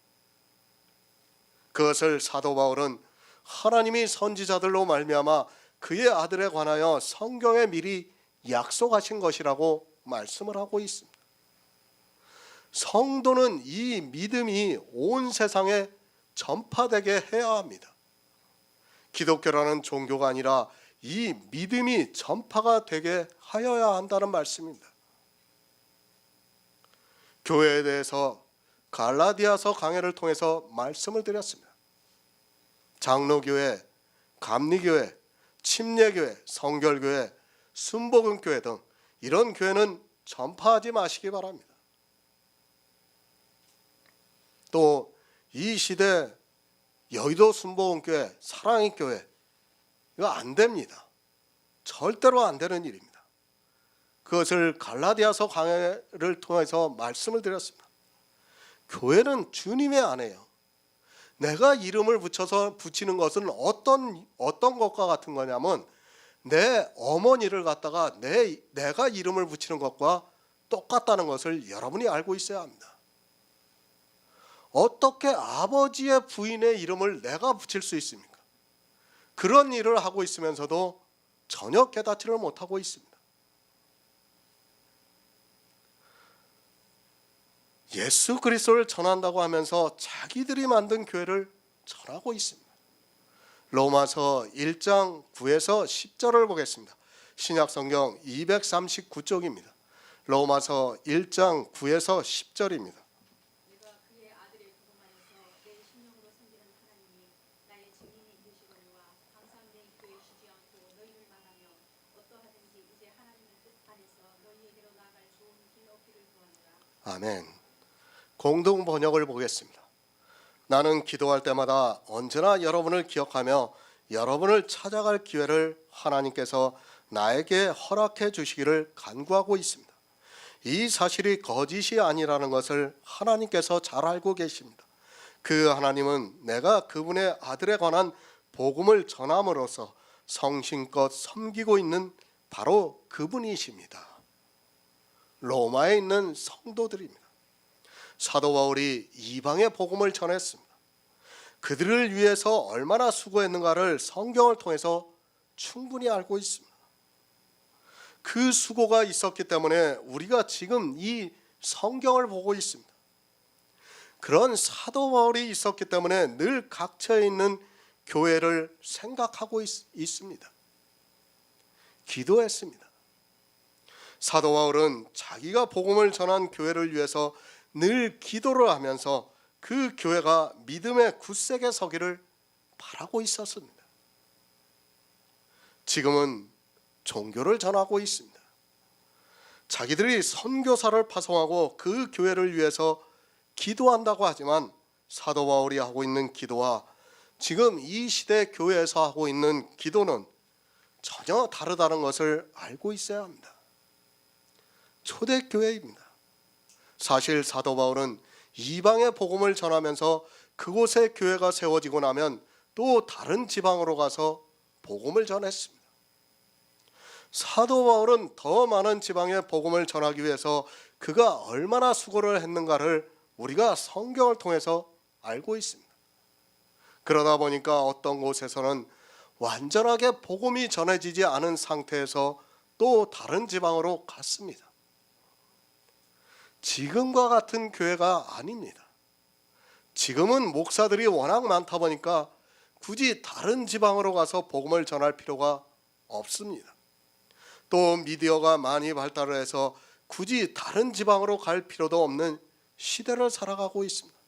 그것을 사도 바울은 하나님이 선지자들로 말미암아 그의 아들에 관하여 성경에 미리 약속하신 것이라고 말씀을 하고 있습니다. 성도는 이 믿음이 온 세상에 전파되게 해야 합니다. 기독교라는 종교가 아니라 이 믿음이 전파가 되게 하여야 한다는 말씀입니다. 교회에 대해서 갈라디아서 강해를 통해서 말씀을 드렸습니다. 장로교회, 감리교회, 침례교회, 성결교회, 순복음교회 등 이런 교회는 전파하지 마시기 바랍니다. 또 이 시대 여의도 순복음교회, 사랑의 교회 이거 안 됩니다. 절대로 안 되는 일입니다. 그것을 갈라디아서 강해를 통해서 말씀을 드렸습니다. 교회는 주님의 아내예요. 내가 이름을 붙이는 것은 어떤 것과 같은 거냐면 내 어머니를 갖다가 내가 이름을 붙이는 것과 똑같다는 것을 여러분이 알고 있어야 합니다. 어떻게 아버지의 부인의 이름을 내가 붙일 수 있습니까? 그런 일을 하고 있으면서도 전혀 깨닫지를 못하고 있습니다. 예수 그리스도를 전한다고 하면서 자기들이 만든 교회를 전하고 있습니다. 로마서 1장 9에서 10절을 보겠습니다. 신약성경 239쪽입니다. 로마서 1장 9에서 10절입니다. 내가 그의 아들의 복음 안에서 내 심령으로 섬기는 하나님이 나의 증인이 되시거니와 항상 내 교회 쉬지 않고 너희를 만나며 어떠하든지 이제 하나님의 뜻 안에서 너희에게로 나아갈 좋은 길 얻기를 구하노라. 아멘. 공동 번역을 보겠습니다. 나는 기도할 때마다 언제나 여러분을 기억하며 여러분을 찾아갈 기회를 하나님께서 나에게 허락해 주시기를 간구하고 있습니다. 이 사실이 거짓이 아니라는 것을 하나님께서 잘 알고 계십니다. 그 하나님은 내가 그분의 아들에 관한 복음을 전함으로써 성심껏 섬기고 있는 바로 그분이십니다. 로마에 있는 성도들입니다. 사도 바울이 이방의 복음을 전했습니다. 그들을 위해서 얼마나 수고했는가를 성경을 통해서 충분히 알고 있습니다. 그 수고가 있었기 때문에 우리가 지금 이 성경을 보고 있습니다. 그런 사도 바울이 있었기 때문에 늘 각처에 있는 교회를 생각하고 있습니다. 기도했습니다. 사도 바울은 자기가 복음을 전한 교회를 위해서 늘 기도를 하면서 그 교회가 믿음의 굳세게 서기를 바라고 있었습니다. 지금은 종교를 전하고 있습니다. 자기들이 선교사를 파송하고 그 교회를 위해서 기도한다고 하지만 사도 바울이 하고 있는 기도와 지금 이 시대 교회에서 하고 있는 기도는 전혀 다르다는 것을 알고 있어야 합니다. 초대교회입니다. 사실 사도 바울은 이방의 복음을 전하면서 그곳에 교회가 세워지고 나면 또 다른 지방으로 가서 복음을 전했습니다. 사도 바울은 더 많은 지방의 복음을 전하기 위해서 그가 얼마나 수고를 했는가를 우리가 성경을 통해서 알고 있습니다. 그러다 보니까 어떤 곳에서는 완전하게 복음이 전해지지 않은 상태에서 또 다른 지방으로 갔습니다. 지금과 같은 교회가 아닙니다. 지금은 목사들이 워낙 많다 보니까 굳이 다른 지방으로 가서 복음을 전할 필요가 없습니다. 또 미디어가 많이 발달을 해서 굳이 다른 지방으로 갈 필요도 없는 시대를 살아가고 있습니다.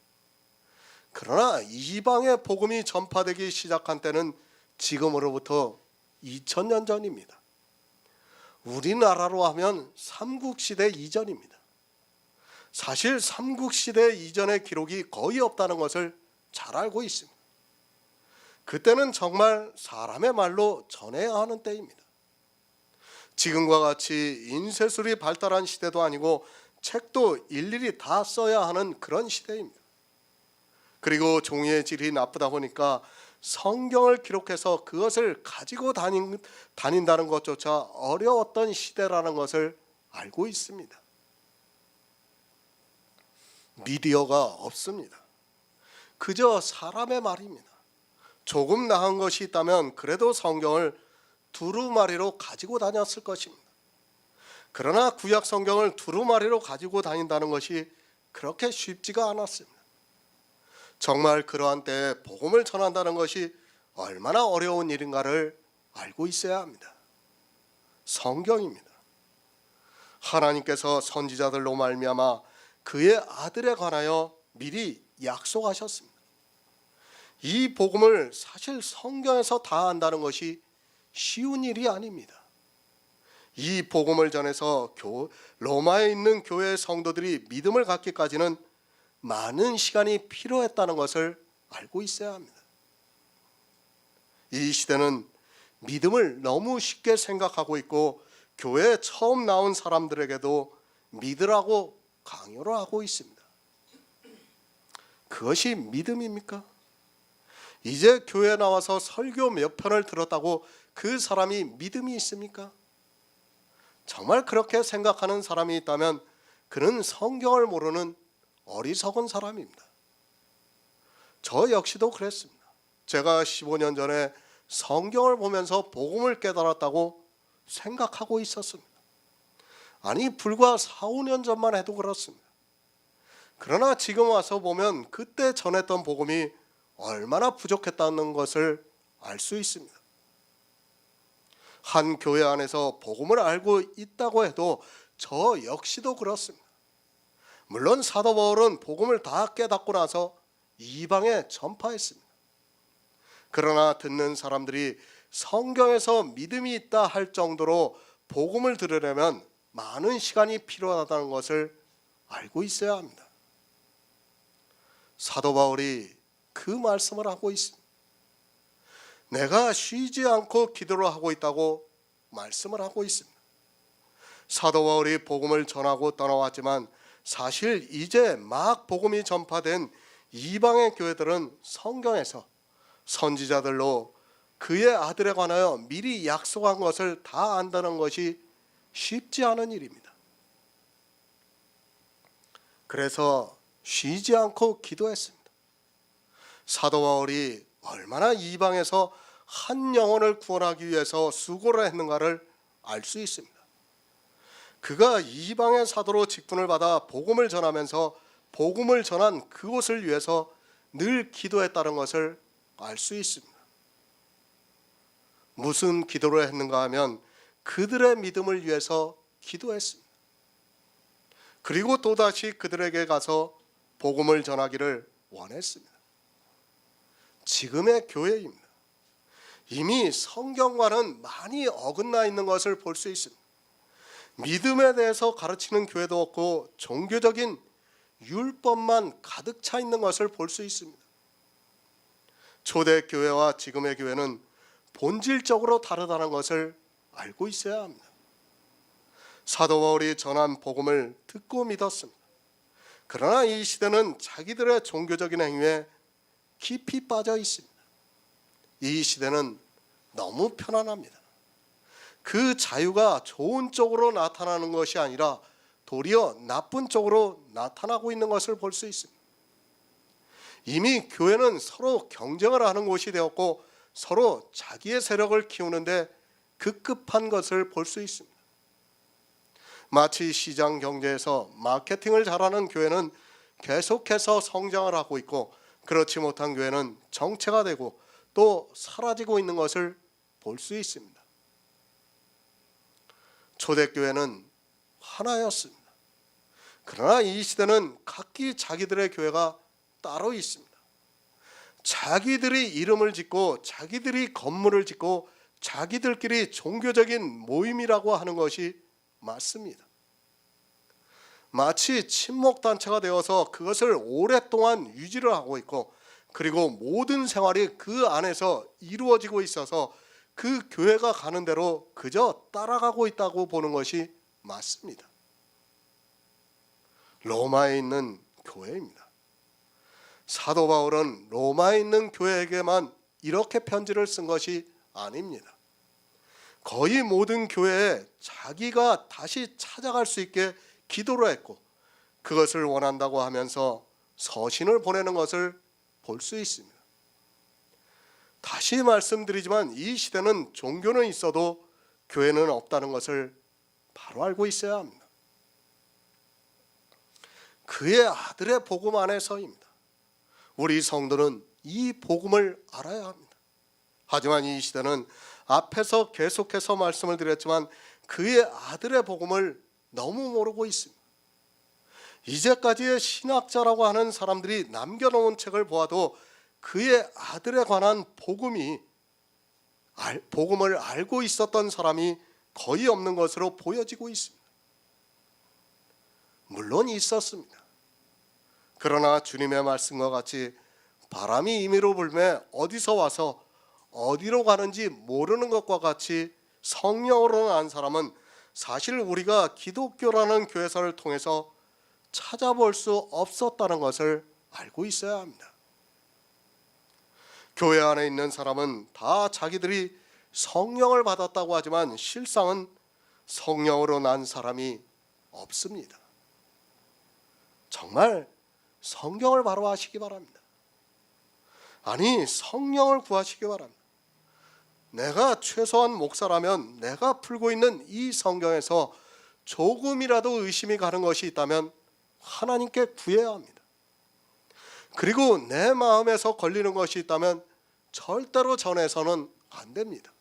그러나 이방의 복음이 전파되기 시작한 때는 지금으로부터 2000년 전입니다. 우리나라로 하면 삼국시대 이전입니다. 사실 삼국시대 이전의 기록이 거의 없다는 것을 잘 알고 있습니다. 그때는 정말 사람의 말로 전해야 하는 때입니다. 지금과 같이 인쇄술이 발달한 시대도 아니고 책도 일일이 다 써야 하는 그런 시대입니다. 그리고 종이의 질이 나쁘다 보니까 성경을 기록해서 그것을 가지고 다닌다는 것조차 어려웠던 시대라는 것을 알고 있습니다. 미디어가 없습니다. 그저 사람의 말입니다. 조금 나은 것이 있다면 그래도 성경을 두루마리로 가지고 다녔을 것입니다. 그러나 구약 성경을 두루마리로 가지고 다닌다는 것이 그렇게 쉽지가 않았습니다. 정말 그러한 때에 복음을 전한다는 것이 얼마나 어려운 일인가를 알고 있어야 합니다. 성경입니다. 하나님께서 선지자들로 말미암아 그의 아들에 관하여 미리 약속하셨습니다. 이 복음을 사실 성경에서 다 안다는 것이 쉬운 일이 아닙니다. 이 복음을 전해서 로마에 있는 교회의 성도들이 믿음을 갖기까지는 많은 시간이 필요했다는 것을 알고 있어야 합니다. 이 시대는 믿음을 너무 쉽게 생각하고 있고 교회에 처음 나온 사람들에게도 믿으라고 강요를 하고 있습니다. 그것이 믿음입니까? 이제 교회에 나와서 설교 몇 편을 들었다고 그 사람이 믿음이 있습니까? 정말 그렇게 생각하는 사람이 있다면 그는 성경을 모르는 어리석은 사람입니다. 저 역시도 그랬습니다. 제가 15년 전에 성경을 보면서 복음을 깨달았다고 생각하고 있었습니다. 아니 불과 4, 5년 전만 해도 그렇습니다. 그러나 지금 와서 보면 그때 전했던 복음이 얼마나 부족했다는 것을 알 수 있습니다. 한 교회 안에서 복음을 알고 있다고 해도 저 역시도 그렇습니다. 물론 사도 바울은 복음을 다 깨닫고 나서 이방에 전파했습니다. 그러나 듣는 사람들이 성경에서 믿음이 있다 할 정도로 복음을 들으려면 많은 시간이 필요하다는 것을 알고 있어야 합니다. 사도 바울이 그 말씀을 하고 있습니다. 내가 쉬지 않고 기도를 하고 있다고 말씀을 하고 있습니다. 사도 바울이 복음을 전하고 떠나왔지만 사실 이제 막 복음이 전파된 이방의 교회들은 성경에서 선지자들로 그의 아들에 관하여 미리 약속한 것을 다 안다는 것이 쉽지 않은 일입니다. 그래서 쉬지 않고 기도했습니다. 사도 바울이 얼마나 이방에서 한 영혼을 구원하기 위해서 수고를 했는가를 알 수 있습니다. 그가 이방의 사도로 직분을 받아 복음을 전하면서 복음을 전한 그곳을 위해서 늘 기도했다는 것을 알 수 있습니다. 무슨 기도를 했는가 하면 그들의 믿음을 위해서 기도했습니다. 그리고 또다시 그들에게 가서 복음을 전하기를 원했습니다. 지금의 교회입니다. 이미 성경과는 많이 어긋나 있는 것을 볼 수 있습니다. 믿음에 대해서 가르치는 교회도 없고 종교적인 율법만 가득 차 있는 것을 볼 수 있습니다. 초대 교회와 지금의 교회는 본질적으로 다르다는 것을 알고 있어야 합니다. 사도 바울이 전한 복음을 듣고 믿었습니다. 그러나 이 시대는 자기들의 종교적인 행위에 깊이 빠져 있습니다. 이 시대는 너무 편안합니다. 그 자유가 좋은 쪽으로 나타나는 것이 아니라 도리어 나쁜 쪽으로 나타나고 있는 것을 볼 수 있습니다. 이미 교회는 서로 경쟁을 하는 곳이 되었고 서로 자기의 세력을 키우는데 급급한 것을 볼 수 있습니다. 마치 시장 경제에서 마케팅을 잘하는 교회는 계속해서 성장을 하고 있고 그렇지 못한 교회는 정체가 되고 또 사라지고 있는 것을 볼 수 있습니다. 초대교회는 하나였습니다. 그러나 이 시대는 각기 자기들의 교회가 따로 있습니다. 자기들이 이름을 짓고 자기들이 건물을 짓고 자기들끼리 종교적인 모임이라고 하는 것이 맞습니다. 마치 친목단체가 되어서 그것을 오랫동안 유지를 하고 있고 그리고 모든 생활이 그 안에서 이루어지고 있어서 그 교회가 가는 대로 그저 따라가고 있다고 보는 것이 맞습니다. 로마에 있는 교회입니다. 사도 바울은 로마에 있는 교회에게만 이렇게 편지를 쓴 것이 아닙니다. 거의 모든 교회에 자기가 다시 찾아갈 수 있게 기도를 했고 그것을 원한다고 하면서 서신을 보내는 것을 볼 수 있습니다. 다시 말씀드리지만 이 시대는 종교는 있어도 교회는 없다는 것을 바로 알고 있어야 합니다. 그의 아들의 복음 안에서입니다. 우리 성도는 이 복음을 알아야 합니다. 하지만 이 시대는 앞에서 계속해서 말씀을 드렸지만 그의 아들의 복음을 너무 모르고 있습니다. 이제까지의 신학자라고 하는 사람들이 남겨놓은 책을 보아도 그의 아들에 관한 복음을 알고 있었던 사람이 거의 없는 것으로 보여지고 있습니다. 물론 있었습니다. 그러나 주님의 말씀과 같이 바람이 임의로 불매 어디서 와서 어디로 가는지 모르는 것과 같이 성령으로 난 사람은 사실 우리가 기독교라는 교회사를 통해서 찾아볼 수 없었다는 것을 알고 있어야 합니다. 교회 안에 있는 사람은 다 자기들이 성령을 받았다고 하지만 실상은 성령으로 난 사람이 없습니다. 정말 성경을 바로 하시기 바랍니다. 아니, 성령을 구하시기 바랍니다. 내가 최소한 목사라면 내가 풀고 있는 이 성경에서 조금이라도 의심이 가는 것이 있다면 하나님께 구해야 합니다. 그리고 내 마음에서 걸리는 것이 있다면 절대로 전해서는 안 됩니다.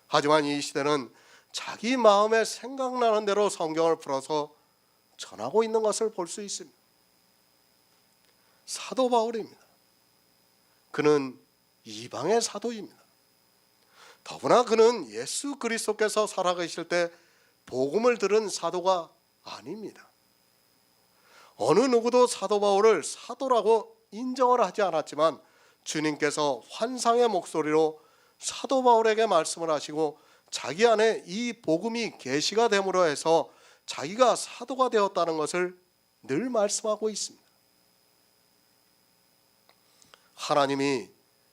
하지만 이 시대는 자기 마음에 생각나는 대로 성경을 풀어서 전하고 있는 것을 볼 수 있습니다. 사도 바울입니다. 그는 이방의 사도입니다. 더구나 그는 예수 그리스도께서 살아계실 때 복음을 들은 사도가 아닙니다. 어느 누구도 사도 바울을 사도라고 인정을 하지 않았지만 주님께서 환상의 목소리로 사도 바울에게 말씀을 하시고 자기 안에 이 복음이 계시가 됨으로 해서 자기가 사도가 되었다는 것을 늘 말씀하고 있습니다. 하나님이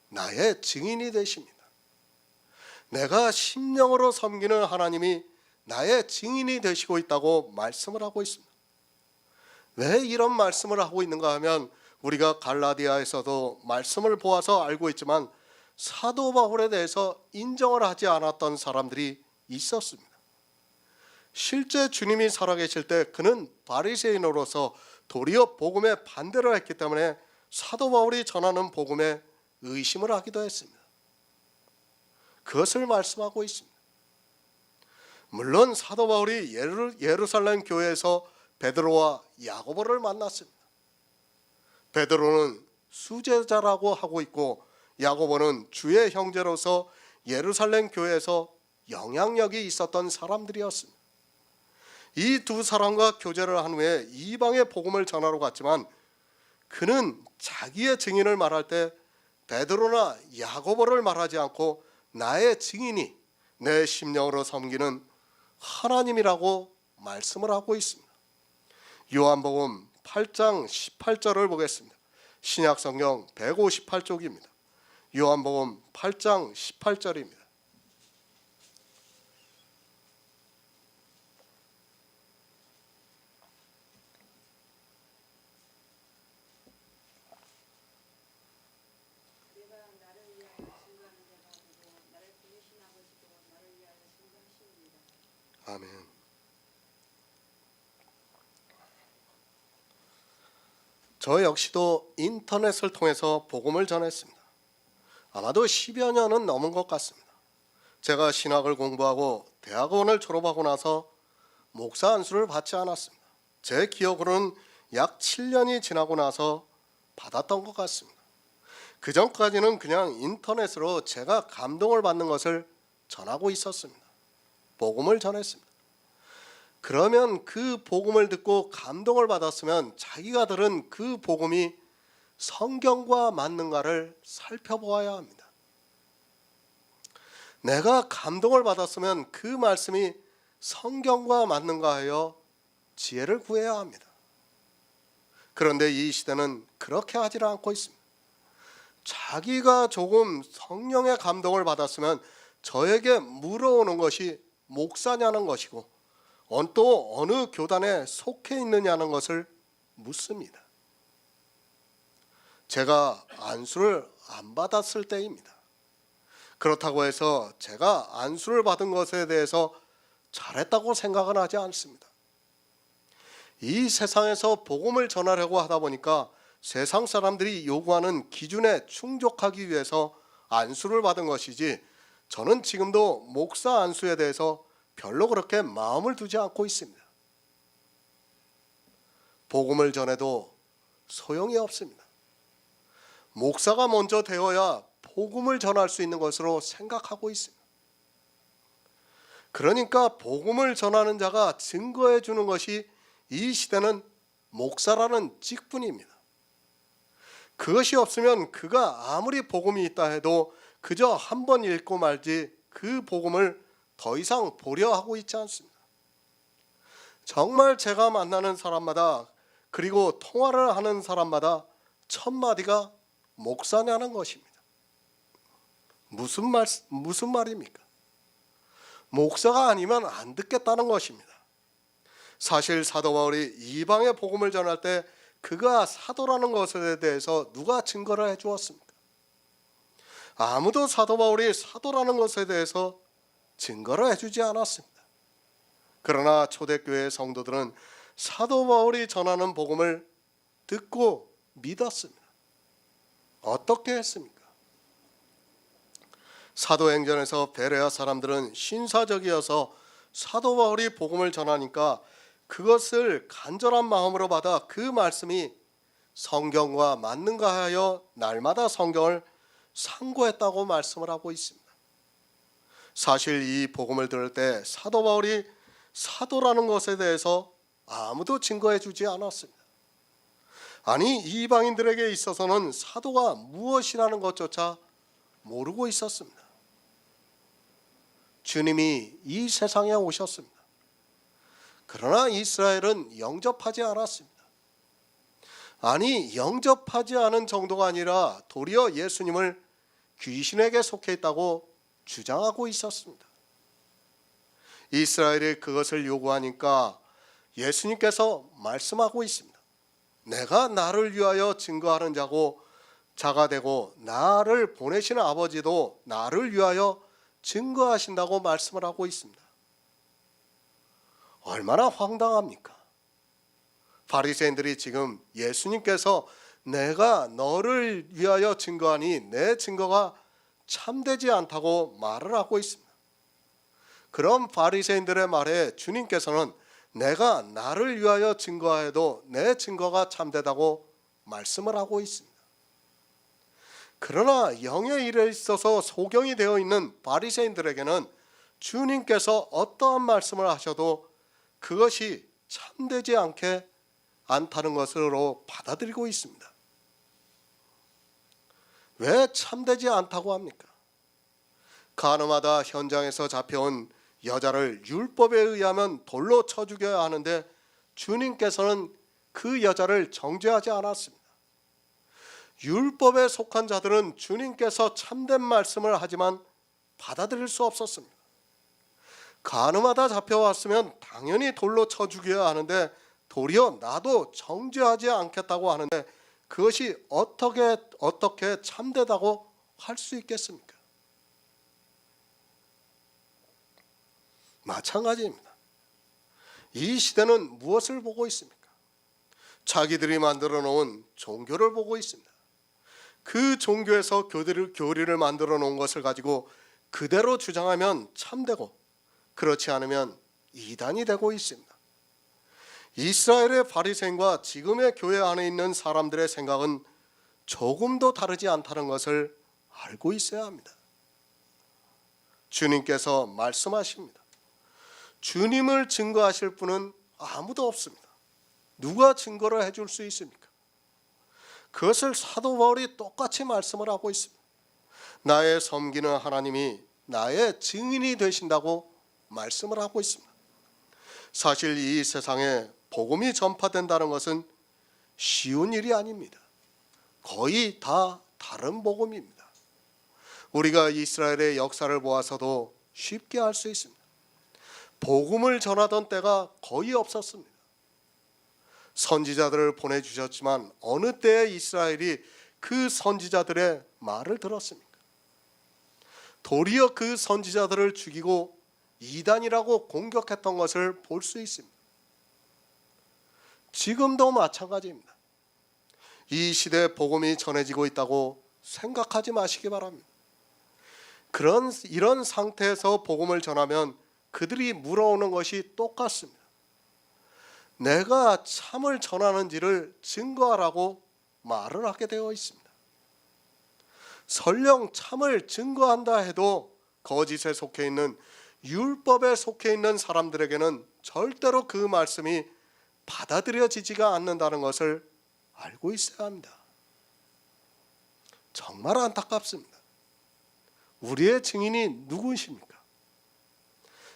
나의 증인이 되십니다. 내가 심령으로 섬기는 하나님이 나의 증인이 되시고 있다고 말씀을 하고 있습니다. 왜 이런 말씀을 하고 있는가 하면 우리가 갈라디아에서도 말씀을 보아서 알고 있지만 사도 바울에 대해서 인정을 하지 않았던 사람들이 있었습니다. 실제 주님이 살아계실 때 그는 바리새인으로서 도리어 복음에 반대를 했기 때문에 사도 바울이 전하는 복음에 의심을 하기도 했습니다. 그것을 말씀하고 있습니다. 물론 사도 바울이 예루살렘 교회에서 베드로와 야고보를 만났습니다. 베드로는 수제자라고 하고 있고 야고보는 주의 형제로서 예루살렘 교회에서 영향력이 있었던 사람들이었습니다. 이 두 사람과 교제를 한 후에 이방의 복음을 전하러 갔지만 그는 자기의 증인을 말할 때 베드로나 야고보를 말하지 않고 나의 증인이 내 심령으로 섬기는 하나님이라고 말씀을 하고 있습니다. 요한복음 8장 18절을 보겠습니다. 신약성경 158쪽입니다. 요한복음 8장 18절입니다. 아멘. 저 역시도 인터넷을 통해서 복음을 전했습니다. 아마도 10여 년은 넘은 것 같습니다. 제가 신학을 공부하고 대학원을 졸업하고 나서 목사 안수를 받지 않았습니다. 제 기억으로는 약 7년이 지나고 나서 받았던 것 같습니다. 그 전까지는 그냥 인터넷으로 제가 감동을 받는 것을 전하고 있었습니다. 복음을 전했습니다. 그러면 그 복음을 듣고 감동을 받았으면 자기가 들은 그 복음이 성경과 맞는가를 살펴보아야 합니다. 내가 감동을 받았으면 그 말씀이 성경과 맞는가 하여 지혜를 구해야 합니다. 그런데 이 시대는 그렇게 하지 않고 있습니다. 자기가 조금 성령의 감동을 받았으면 저에게 물어오는 것이 목사냐는 것이고 또 어느 교단에 속해 있느냐는 것을 묻습니다. 제가 안수를 안 받았을 때입니다. 그렇다고 해서 제가 안수를 받은 것에 대해서 잘했다고 생각은 하지 않습니다. 이 세상에서 복음을 전하려고 하다 보니까 세상 사람들이 요구하는 기준에 충족하기 위해서 안수를 받은 것이지 저는 지금도 목사 안수에 대해서 별로 그렇게 마음을 두지 않고 있습니다. 복음을 전해도 소용이 없습니다. 목사가 먼저 되어야 복음을 전할 수 있는 것으로 생각하고 있습니다. 그러니까 복음을 전하는 자가 증거해 주는 것이 이 시대는 목사라는 직분입니다. 그것이 없으면 그가 아무리 복음이 있다 해도 그저 한 번 읽고 말지 그 복음을 더 이상 보려 하고 있지 않습니다. 정말 제가 만나는 사람마다 그리고 통화를 하는 사람마다 첫 마디가 목사냐는 것입니다. 무슨 말입니까? 목사가 아니면 안 듣겠다는 것입니다. 사실 사도 바울이 이방의 복음을 전할 때 그가 사도라는 것에 대해서 누가 증거를 해주었습니까? 아무도 사도 바울이 사도라는 것에 대해서 증거를 해주지 않았습니다. 그러나 초대교회 성도들은 사도 바울이 전하는 복음을 듣고 믿었습니다. 어떻게 했습니까? 사도행전에서 베레아 사람들은 신사적이어서 사도 바울이 복음을 전하니까 그것을 간절한 마음으로 받아 그 말씀이 성경과 맞는가 하여 날마다 성경을 상고했다고 말씀을 하고 있습니다. 사실 이 복음을 들을 때 사도 바울이 사도라는 것에 대해서 아무도 증거해 주지 않았습니다. 아니, 이방인들에게 있어서는 사도가 무엇이라는 것조차 모르고 있었습니다. 주님이 이 세상에 오셨습니다. 그러나 이스라엘은 영접하지 않았습니다. 아니, 영접하지 않은 정도가 아니라 도리어 예수님을 귀신에게 속해 있다고 주장하고 있었습니다. 이스라엘이 그것을 요구하니까 예수님께서 말씀하고 있습니다. 내가 나를 위하여 증거하는 자가 되고 나를 보내시는 아버지도 나를 위하여 증거하신다고 말씀을 하고 있습니다. 얼마나 황당합니까? 바리새인들이 지금 예수님께서 내가 너를 위하여 증거하니 내 증거가 참되지 않다고 말을 하고 있습니다. 그런 바리새인들의 말에 주님께서는 내가 나를 위하여 증거하여도 내 증거가 참되다고 말씀을 하고 있습니다. 그러나 영의 일에 있어서 소경이 되어 있는 바리새인들에게는 주님께서 어떠한 말씀을 하셔도 그것이 참되지 않다는 것으로 받아들이고 있습니다. 왜 참되지 않다고 합니까? 가늠하다 현장에서 잡혀온 여자를 율법에 의하면 돌로 쳐 죽여야 하는데 주님께서는 그 여자를 정죄하지 않았습니다. 율법에 속한 자들은 주님께서 참된 말씀을 하지만 받아들일 수 없었습니다. 가늠하다 잡혀왔으면 당연히 돌로 쳐 죽여야 하는데 도리어 나도 정죄하지 않겠다고 하는데 그것이 어떻게 참되다고 할 수 있겠습니까? 마찬가지입니다. 이 시대는 무엇을 보고 있습니까? 자기들이 만들어 놓은 종교를 보고 있습니다. 그 종교에서 교리를 만들어 놓은 것을 가지고 그대로 주장하면 참되고 그렇지 않으면 이단이 되고 있습니다. 이스라엘의 바리새인과 지금의 교회 안에 있는 사람들의 생각은 조금도 다르지 않다는 것을 알고 있어야 합니다. 주님께서 말씀하십니다. 주님을 증거하실 분은 아무도 없습니다. 누가 증거를 해줄 수 있습니까? 그것을 사도 바울이 똑같이 말씀을 하고 있습니다. 나의 섬기는 하나님이 나의 증인이 되신다고 말씀을 하고 있습니다. 사실 이 세상에 복음이 전파된다는 것은 쉬운 일이 아닙니다. 거의 다 다른 복음입니다. 우리가 이스라엘의 역사를 보아서도 쉽게 알 수 있습니다. 복음을 전하던 때가 거의 없었습니다. 선지자들을 보내주셨지만 어느 때에 이스라엘이 그 선지자들의 말을 들었습니까? 도리어 그 선지자들을 죽이고 이단이라고 공격했던 것을 볼 수 있습니다. 지금도 마찬가지입니다. 이 시대에 복음이 전해지고 있다고 생각하지 마시기 바랍니다. 이런 상태에서 복음을 전하면 그들이 물어오는 것이 똑같습니다. 내가 참을 전하는지를 증거하라고 말을 하게 되어 있습니다. 설령 참을 증거한다 해도 거짓에 속해 있는 율법에 속해 있는 사람들에게는 절대로 그 말씀이 받아들여지지가 않는다는 것을 알고 있어야 합니다. 정말 안타깝습니다. 우리의 증인이 누구십니까?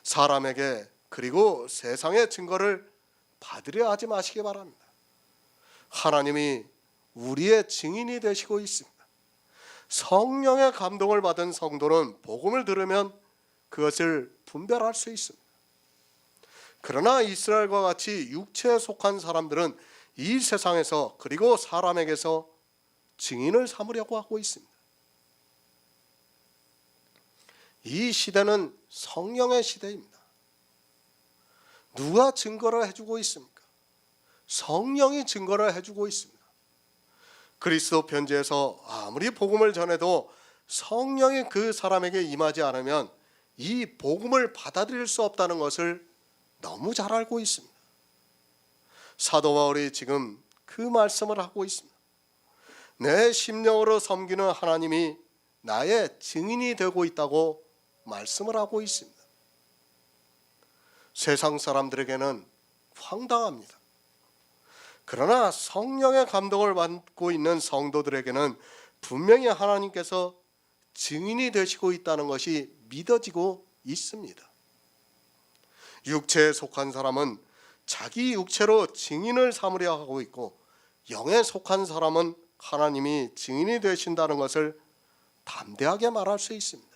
사람에게 그리고 세상의 증거를 받으려 하지 마시기 바랍니다. 하나님이 우리의 증인이 되시고 있습니다. 성령의 감동을 받은 성도는 복음을 들으면 그것을 분별할 수 있습니다. 그러나 이스라엘과 같이 육체에 속한 사람들은 이 세상에서 그리고 사람에게서 증인을 삼으려고 하고 있습니다. 이 시대는 성령의 시대입니다. 누가 증거를 해주고 있습니까? 성령이 증거를 해주고 있습니다. 그리스도 편지에서 아무리 복음을 전해도 성령이 그 사람에게 임하지 않으면 이 복음을 받아들일 수 없다는 것을 너무 잘 알고 있습니다. 사도 바울이 지금 그 말씀을 하고 있습니다. 내 심령으로 섬기는 하나님이 나의 증인이 되고 있다고 말씀을 하고 있습니다. 세상 사람들에게는 황당합니다. 그러나 성령의 감동을 받고 있는 성도들에게는 분명히 하나님께서 증인이 되시고 있다는 것이 믿어지고 있습니다. 육체에 속한 사람은 자기 육체로 증인을 삼으려 하고 있고, 영에 속한 사람은 하나님이 증인이 되신다는 것을 담대하게 말할 수 있습니다.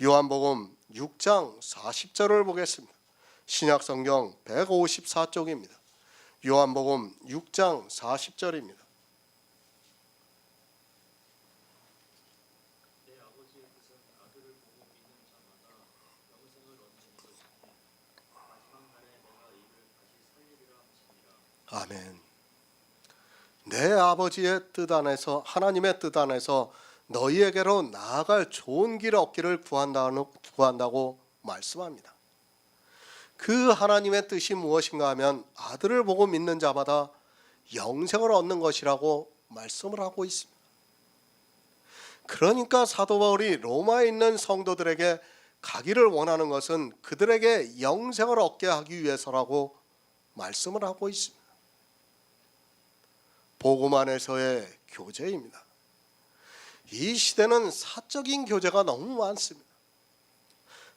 요한복음 6장 40절을 보겠습니다. 신약성경 154쪽입니다. 요한복음 6장 40절입니다. 내 아버지의 뜻은 아들을 보고 믿는 자마다 영생을 얻는 것이니 마지막 날에 내가 이를 다시 살리리라 하시니라. 아멘. 내 아버지의 뜻 안에서, 하나님의 뜻 안에서 너희에게로 나아갈 좋은 길 얻기를 구한다고 말씀합니다. 그 하나님의 뜻이 무엇인가 하면 아들을 보고 믿는 자마다 영생을 얻는 것이라고 말씀을 하고 있습니다. 그러니까 사도 바울이 로마에 있는 성도들에게 가기를 원하는 것은 그들에게 영생을 얻게 하기 위해서라고 말씀을 하고 있습니다. 복음 안에서의 교제입니다. 이 시대는 사적인 교제가 너무 많습니다.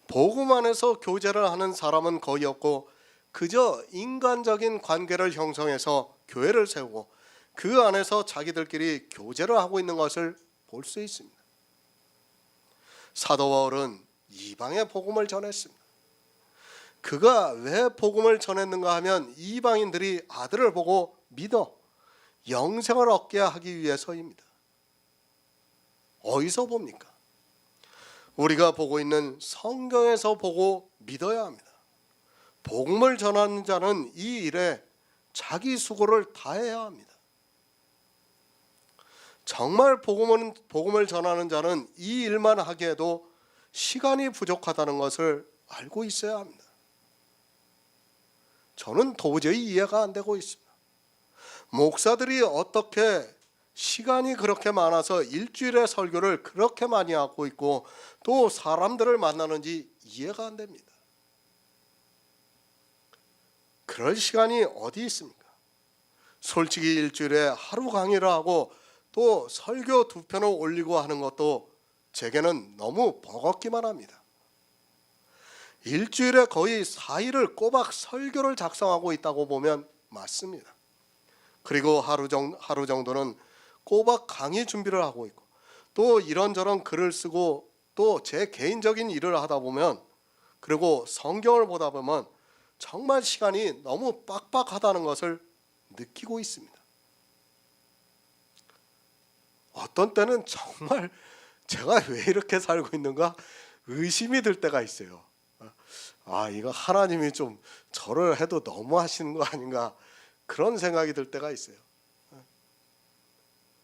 복음 안에서 교제를 하는 사람은 거의 없고, 그저 인간적인 관계를 형성해서 교회를 세우고 그 안에서 자기들끼리 교제를 하고 있는 것을 볼 수 있습니다. 사도 바울은 이방의 복음을 전했습니다. 그가 왜 복음을 전했는가 하면 이방인들이 아들을 보고 믿어 영생을 얻게 하기 위해서입니다. 어디서 봅니까? 우리가 보고 있는 성경에서 보고 믿어야 합니다. 복음을 전하는 자는 이 일에 자기 수고를 다해야 합니다. 정말 복음을 전하는 자는 이 일만 하기에도 시간이 부족하다는 것을 알고 있어야 합니다. 저는 도저히 이해가 안 되고 있습니다. 목사들이 어떻게 시간이 그렇게 많아서 일주일에 설교를 그렇게 많이 하고 있고 또 사람들을 만나는지 이해가 안 됩니다. 그럴 시간이 어디 있습니까? 솔직히 일주일에 하루 강의를 하고 또 설교 2편을 올리고 하는 것도 제게는 너무 버겁기만 합니다. 일주일에 거의 4일을 꼬박 설교를 작성하고 있다고 보면 맞습니다. 그리고 하루 정도는 꼬박 강의 준비를 하고 있고 또 이런저런 글을 쓰고 또 제 개인적인 일을 하다 보면, 그리고 성경을 보다 보면 정말 시간이 너무 빡빡하다는 것을 느끼고 있습니다. 어떤 때는 정말 제가 왜 이렇게 살고 있는가 의심이 들 때가 있어요. 이거 하나님이 좀 저를 해도 너무 하시는 거 아닌가, 그런 생각이 들 때가 있어요.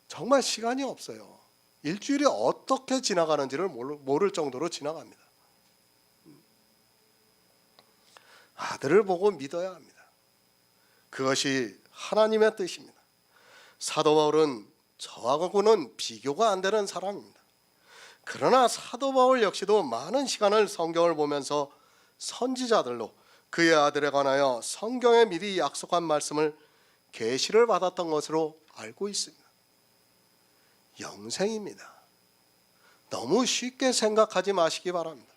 정말 시간이 없어요. 일주일이 어떻게 지나가는지를 모를 정도로 지나갑니다. 아들을 보고 믿어야 합니다. 그것이 하나님의 뜻입니다. 사도 바울은 저하고는 비교가 안 되는 사람입니다. 그러나 사도 바울 역시도 많은 시간을 성경을 보면서 선지자들로 그의 아들에 관하여 성경에 미리 약속한 말씀을 계시를 받았던 것으로 알고 있습니다. 영생입니다. 너무 쉽게 생각하지 마시기 바랍니다.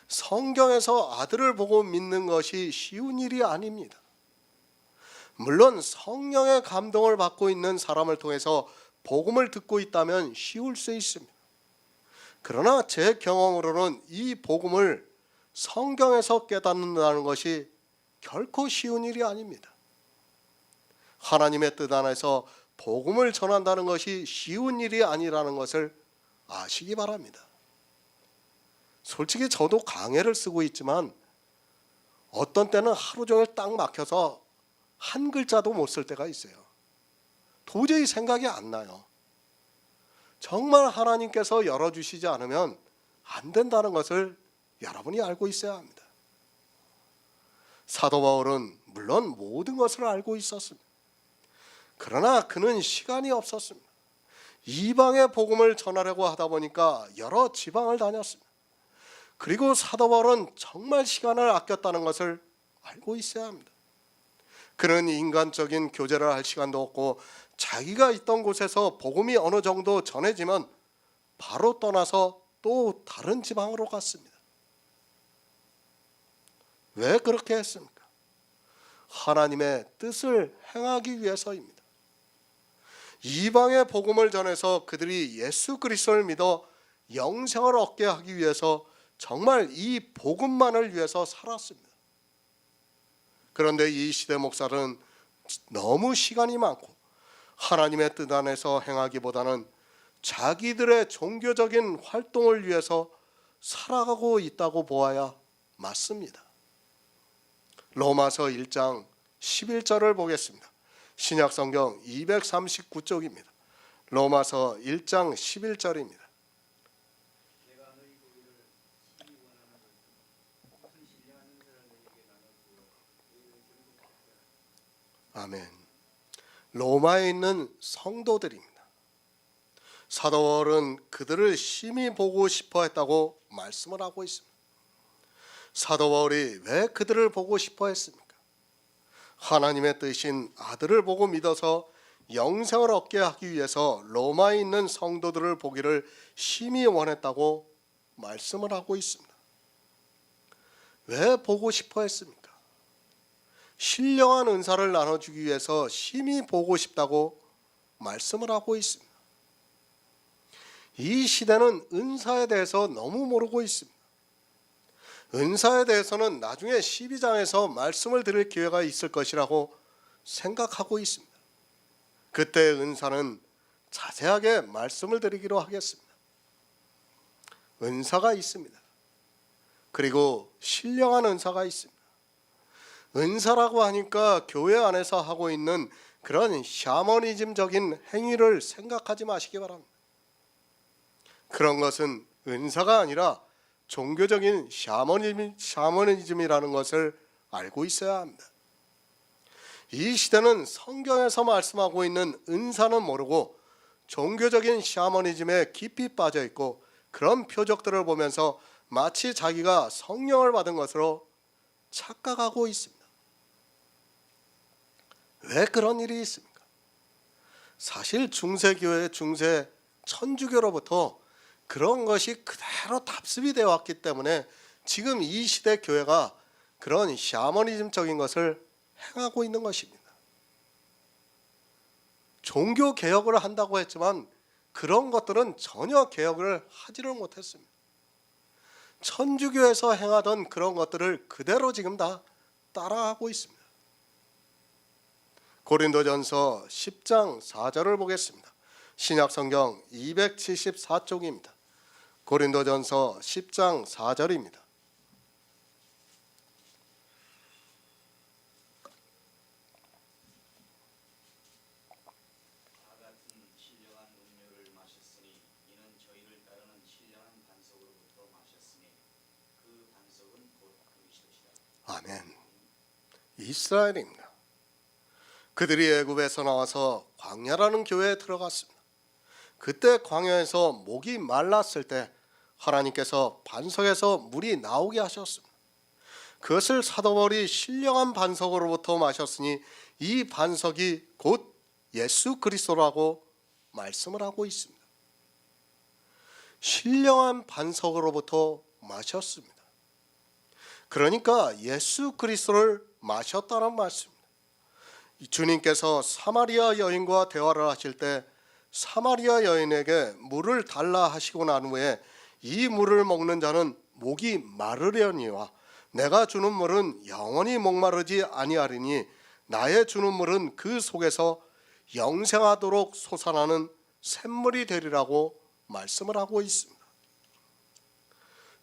성경에서 아들을 보고 믿는 것이 쉬운 일이 아닙니다. 물론 성령의 감동을 받고 있는 사람을 통해서 복음을 듣고 있다면 쉬울 수 있습니다. 그러나 제 경험으로는 이 복음을 성경에서 깨닫는다는 것이 결코 쉬운 일이 아닙니다. 하나님의 뜻 안에서 복음을 전한다는 것이 쉬운 일이 아니라는 것을 아시기 바랍니다. 솔직히 저도 강해를 쓰고 있지만 어떤 때는 하루 종일 딱 막혀서 한 글자도 못 쓸 때가 있어요. 도저히 생각이 안 나요. 정말 하나님께서 열어주시지 않으면 안 된다는 것을 여러분이 알고 있어야 합니다. 사도 바울은 물론 모든 것을 알고 있었습니다. 그러나 그는 시간이 없었습니다. 이방의 복음을 전하려고 하다 보니까 여러 지방을 다녔습니다. 그리고 사도 바울은 정말 시간을 아꼈다는 것을 알고 있어야 합니다. 그는 인간적인 교제를 할 시간도 없고 자기가 있던 곳에서 복음이 어느 정도 전해지면 바로 떠나서 또 다른 지방으로 갔습니다. 왜 그렇게 했습니까? 하나님의 뜻을 행하기 위해서입니다. 이방의 복음을 전해서 그들이 예수 그리스도를 믿어 영생을 얻게 하기 위해서 정말 이 복음만을 위해서 살았습니다. 그런데 이 시대 목사는 너무 시간이 많고 하나님의 뜻 안에서 행하기보다는 자기들의 종교적인 활동을 위해서 살아가고 있다고 보아야 맞습니다. 로마서 1장 11절을 보겠습니다. 신약성경 239쪽입니다. 로마서 1장 11절입니다. 내가 너희 보기를 시기 원하는 것은 무슨 신령한 은혜를 너희에게 나눠주어 너희를 전부 받게 하라. 아멘. 로마에 있는 성도들입니다. 사도 바울은 그들을 심히 보고 싶어 했다고 말씀을 하고 있습니다. 사도 바울이 왜 그들을 보고 싶어 했습니까? 하나님의 뜻인 아들을 보고 믿어서 영생을 얻게 하기 위해서 로마에 있는 성도들을 보기를 심히 원했다고 말씀을 하고 있습니다. 왜 보고 싶어 했습니까? 신령한 은사를 나눠주기 위해서 심히 보고 싶다고 말씀을 하고 있습니다. 이 시대는 은사에 대해서 너무 모르고 있습니다. 은사에 대해서는 나중에 12장에서 말씀을 드릴 기회가 있을 것이라고 생각하고 있습니다. 그때 은사는 자세하게 말씀을 드리기로 하겠습니다. 은사가 있습니다. 그리고 신령한 은사가 있습니다. 은사라고 하니까 교회 안에서 하고 있는 그런 샤머니즘적인 행위를 생각하지 마시기 바랍니다. 그런 것은 은사가 아니라 종교적인 샤머니즘이라는 것을 알고 있어야 합니다. 이 시대는 성경에서 말씀하고 있는 은사는 모르고 종교적인 샤머니즘에 깊이 빠져 있고 그런 표적들을 보면서 마치 자기가 성령을 받은 것으로 착각하고 있습니다. 왜 그런 일이 있습니까? 사실 중세교회, 중세 천주교로부터 그런 것이 그대로 답습이 되어 왔기 때문에 지금 이 시대 교회가 그런 샤머니즘적인 것을 행하고 있는 것입니다. 종교 개혁을 한다고 했지만 그런 것들은 전혀 개혁을 하지를 못했습니다. 천주교에서 행하던 그런 것들을 그대로 지금 다 따라하고 있습니다. 고린도전서 10장 4절을 보겠습니다. 신약성경 274쪽입니다. 고린도전서 10장 4절입니다. 다 같은 신령한 음료를 마셨으니 이는 저희를 따르는 신령한 반석으로부터 마셨으니 그 반석은 곧 그리스도시라. 아멘. 이스라엘입니다. 그들이 애굽에서 나와서 광야라는 교회에 들어갔습니다. 그때 광야에서 목이 말랐을 때 하나님께서 반석에서 물이 나오게 하셨습니다. 그것을 사도 바울이 신령한 반석으로부터 마셨으니 이 반석이 곧 예수 그리스도라고 말씀을 하고 있습니다. 신령한 반석으로부터 마셨습니다. 그러니까 예수 그리스도를 마셨다는 말씀입니다. 주님께서 사마리아 여인과 대화를 하실 때 사마리아 여인에게 물을 달라 하시고 난 후에 이 물을 먹는 자는 목이 마르려니와 내가 주는 물은 영원히 목마르지 아니하리니 나의 주는 물은 그 속에서 영생하도록 솟아나는 샘물이 되리라고 말씀을 하고 있습니다.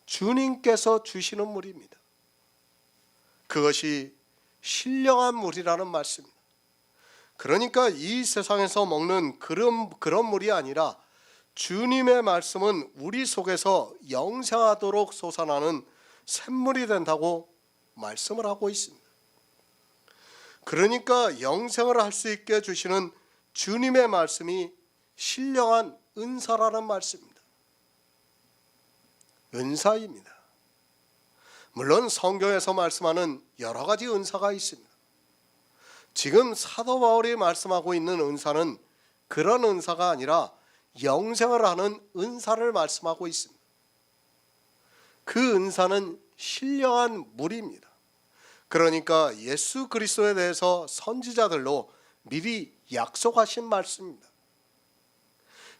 주님께서 주시는 물입니다. 그것이 신령한 물이라는 말씀입니다. 그러니까 이 세상에서 먹는 그런 물이 아니라 주님의 말씀은 우리 속에서 영생하도록 솟아나는 샘물이 된다고 말씀을 하고 있습니다. 그러니까 영생을 할 수 있게 해주시는 주님의 말씀이 신령한 은사라는 말씀입니다. 은사입니다. 물론 성경에서 말씀하는 여러 가지 은사가 있습니다. 지금 사도 바울이 말씀하고 있는 은사는 그런 은사가 아니라 영생을 하는 은사를 말씀하고 있습니다. 그 은사는 신령한 물입니다. 그러니까 예수 그리스도에 대해서 선지자들로 미리 약속하신 말씀입니다.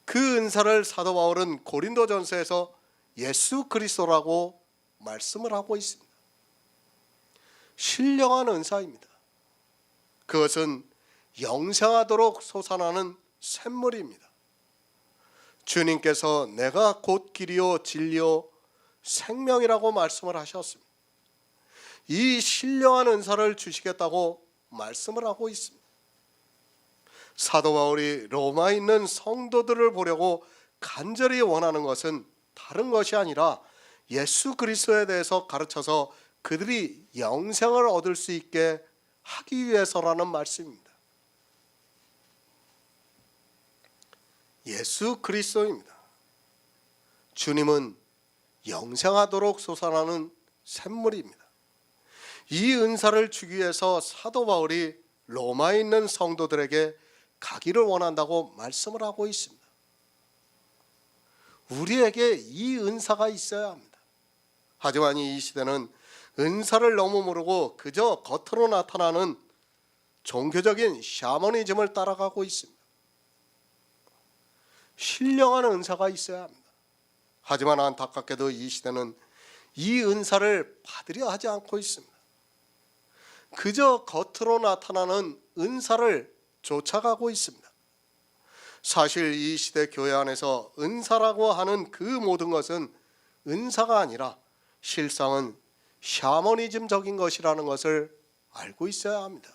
그 은사를 사도 바울은 고린도전서에서 예수 그리스도라고 말씀을 하고 있습니다. 신령한 은사입니다. 그것은 영생하도록 솟아나는 샘물입니다. 주님께서 내가 곧 길이요 진리요 생명이라고 말씀을 하셨습니다. 이 신령한 은사를 주시겠다고 말씀을 하고 있습니다. 사도 바울이 로마에 있는 성도들을 보려고 간절히 원하는 것은 다른 것이 아니라 예수 그리스도에 대해서 가르쳐서 그들이 영생을 얻을 수 있게 하기 위해서라는 말씀입니다. 예수 그리스도입니다. 주님은 영생하도록 솟아나는 샘물입니다. 이 은사를 주기 위해서 사도 바울이 로마에 있는 성도들에게 가기를 원한다고 말씀을 하고 있습니다. 우리에게 이 은사가 있어야 합니다. 하지만 이 시대는 은사를 너무 모르고 그저 겉으로 나타나는 종교적인 샤머니즘을 따라가고 있습니다. 신령한 은사가 있어야 합니다. 하지만 안타깝게도 이 시대는 이 은사를 받으려 하지 않고 있습니다. 그저 겉으로 나타나는 은사를 쫓아가고 있습니다. 사실 이 시대 교회 안에서 은사라고 하는 그 모든 것은 은사가 아니라 실상은 샤머니즘적인 것이라는 것을 알고 있어야 합니다.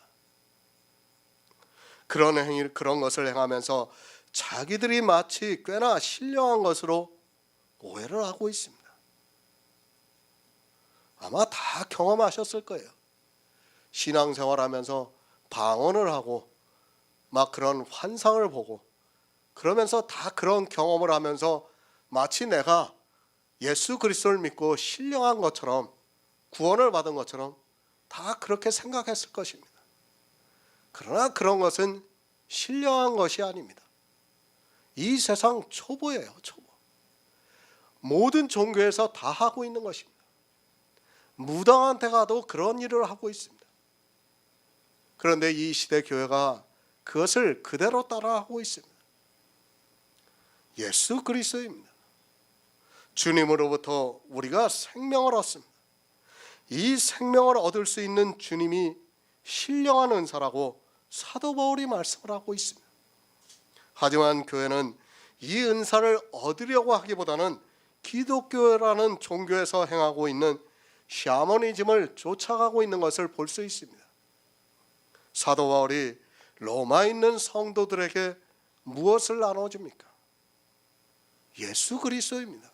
그런 것을 행하면서 자기들이 마치 꽤나 신령한 것으로 오해를 하고 있습니다. 아마 다 경험하셨을 거예요. 신앙생활하면서 방언을 하고 막 그런 환상을 보고 그러면서 다 그런 경험을 하면서 마치 내가 예수 그리스도를 믿고 신령한 것처럼 구원을 받은 것처럼 다 그렇게 생각했을 것입니다. 그러나 그런 것은 신령한 것이 아닙니다. 이 세상 초보예요, 초보. 모든 종교에서 다 하고 있는 것입니다. 무당한테 가도 그런 일을 하고 있습니다. 그런데 이 시대 교회가 그것을 그대로 따라하고 있습니다. 예수 그리스도입니다. 주님으로부터 우리가 생명을 얻습니다. 이 생명을 얻을 수 있는 주님이 신령한 은사라고 사도 바울이 말씀을 하고 있습니다. 하지만 교회는 이 은사를 얻으려고 하기보다는 기독교라는 종교에서 행하고 있는 샤머니즘을 쫓아가고 있는 것을 볼 수 있습니다. 사도 바울이 로마에 있는 성도들에게 무엇을 나눠줍니까? 예수 그리스도입니다.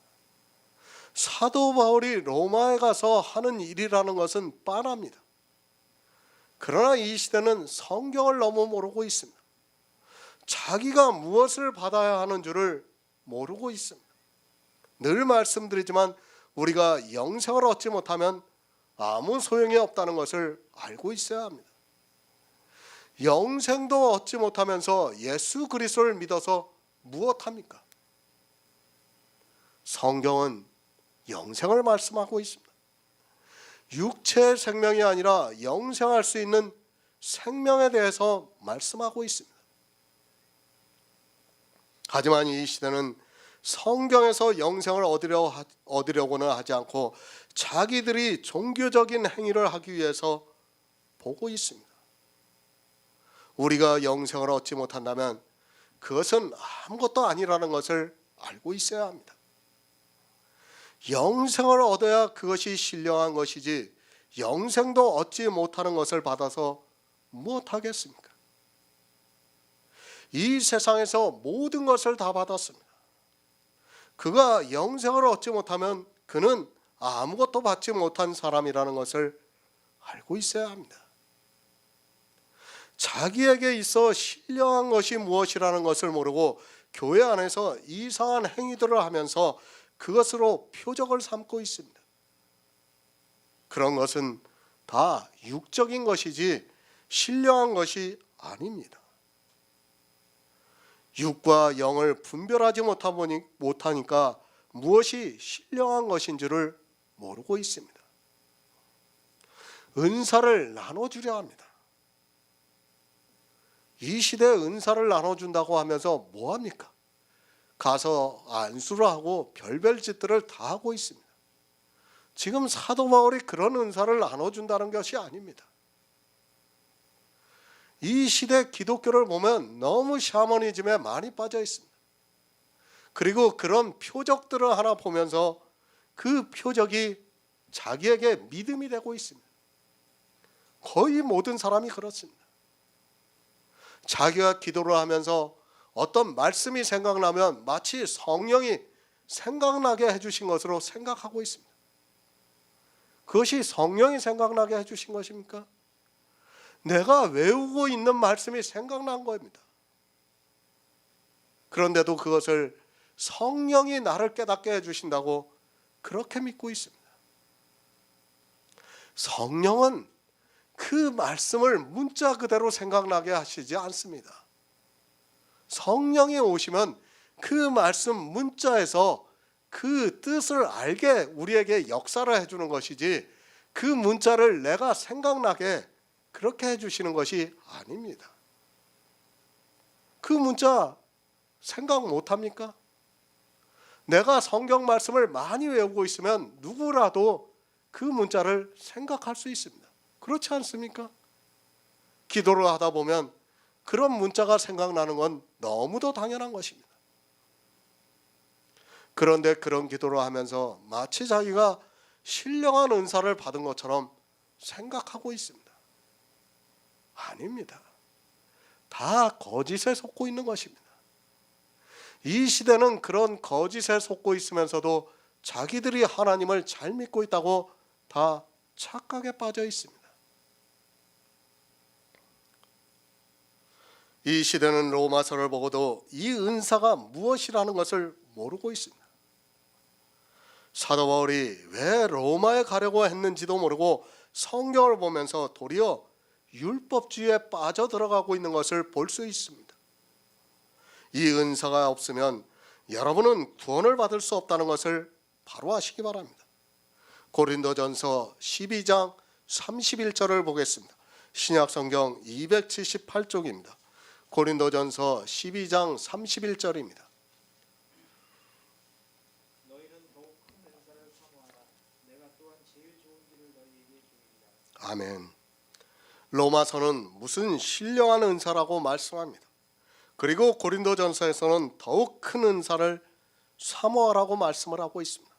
사도 바울이 로마에 가서 하는 일이라는 것은 뻔합니다. 그러나 이 시대는 성경을 너무 모르고 있습니다. 자기가 무엇을 받아야 하는 줄을 모르고 있습니다. 늘 말씀드리지만 우리가 영생을 얻지 못하면 아무 소용이 없다는 것을 알고 있어야 합니다. 영생도 얻지 못하면서 예수 그리스도를 믿어서 무엇합니까? 성경은 영생을 말씀하고 있습니다. 육체의 생명이 아니라 영생할 수 있는 생명에 대해서 말씀하고 있습니다. 하지만 이 시대는 성경에서 영생을 얻으려고는 하지 않고 자기들이 종교적인 행위를 하기 위해서 보고 있습니다. 우리가 영생을 얻지 못한다면 그것은 아무것도 아니라는 것을 알고 있어야 합니다. 영생을 얻어야 그것이 신령한 것이지 영생도 얻지 못하는 것을 받아서 무엇하겠습니까? 이 세상에서 모든 것을 다 받았습니다. 그가 영생을 얻지 못하면 그는 아무것도 받지 못한 사람이라는 것을 알고 있어야 합니다. 자기에게 있어 신령한 것이 무엇이라는 것을 모르고 교회 안에서 이상한 행위들을 하면서 그것으로 표적을 삼고 있습니다. 그런 것은 다 육적인 것이지 신령한 것이 아닙니다. 육과 영을 분별하지 못하니까 무엇이 신령한 것인지를 모르고 있습니다. 은사를 나눠주려 합니다. 이 시대에 은사를 나눠준다고 하면서 뭐합니까? 가서 안수를 하고 별별 짓들을 다 하고 있습니다. 지금 사도 바울이 그런 은사를 나눠준다는 것이 아닙니다. 이 시대 기독교를 보면 너무 샤머니즘에 많이 빠져 있습니다. 그리고 그런 표적들을 하나 보면서 그 표적이 자기에게 믿음이 되고 있습니다. 거의 모든 사람이 그렇습니다. 자기가 기도를 하면서 어떤 말씀이 생각나면 마치 성령이 생각나게 해주신 것으로 생각하고 있습니다. 그것이 성령이 생각나게 해주신 것입니까? 내가 외우고 있는 말씀이 생각난 겁니다. 그런데도 그것을 성령이 나를 깨닫게 해주신다고 그렇게 믿고 있습니다. 성령은 그 말씀을 문자 그대로 생각나게 하시지 않습니다. 성령이 오시면 그 말씀 문자에서 그 뜻을 알게 우리에게 역사를 해주는 것이지 그 문자를 내가 생각나게 그렇게 해주시는 것이 아닙니다. 그 문자 생각 못합니까? 내가 성경 말씀을 많이 외우고 있으면 누구라도 그 문자를 생각할 수 있습니다. 그렇지 않습니까? 기도를 하다 보면 그런 문자가 생각나는 건 너무도 당연한 것입니다. 그런데 그런 기도를 하면서 마치 자기가 신령한 은사를 받은 것처럼 생각하고 있습니다. 아닙니다. 다 거짓에 속고 있는 것입니다. 이 시대는 그런 거짓에 속고 있으면서도 자기들이 하나님을 잘 믿고 있다고 다 착각에 빠져 있습니다. 이 시대는 로마서를 보고도 이 은사가 무엇이라는 것을 모르고 있습니다. 사도 바울이 왜 로마에 가려고 했는지도 모르고 성경을 보면서 도리어 율법주의에 빠져들어가고 있는 것을 볼 수 있습니다. 이 은사가 없으면 여러분은 구원을 받을 수 없다는 것을 바로 아시기 바랍니다. 고린도전서 12장 31절을 보겠습니다. 신약성경 278쪽입니다. 고린도전서 12장 31절입니다. 아멘. 로마서는 무슨 신령한 은사라고 말씀합니다. 그리고 고린도전서에서는 더욱 큰 은사를 사모하라고 말씀을 하고 있습니다.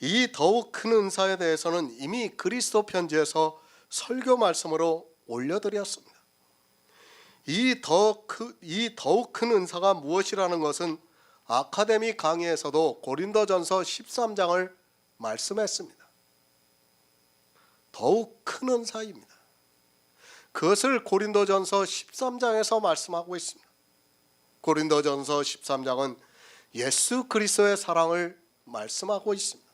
이 더욱 큰 은사에 대해서는 이미 그리스도 편지에서 설교 말씀으로 올려드렸습니다. 이 더욱 큰 은사가 무엇이라는 것은 아카데미 강의에서도 고린도전서 13장을 말씀했습니다. 더욱 큰 은사입니다. 그것을 고린도전서 13장에서 말씀하고 있습니다. 고린도전서 13장은 예수 그리스도의 사랑을 말씀하고 있습니다.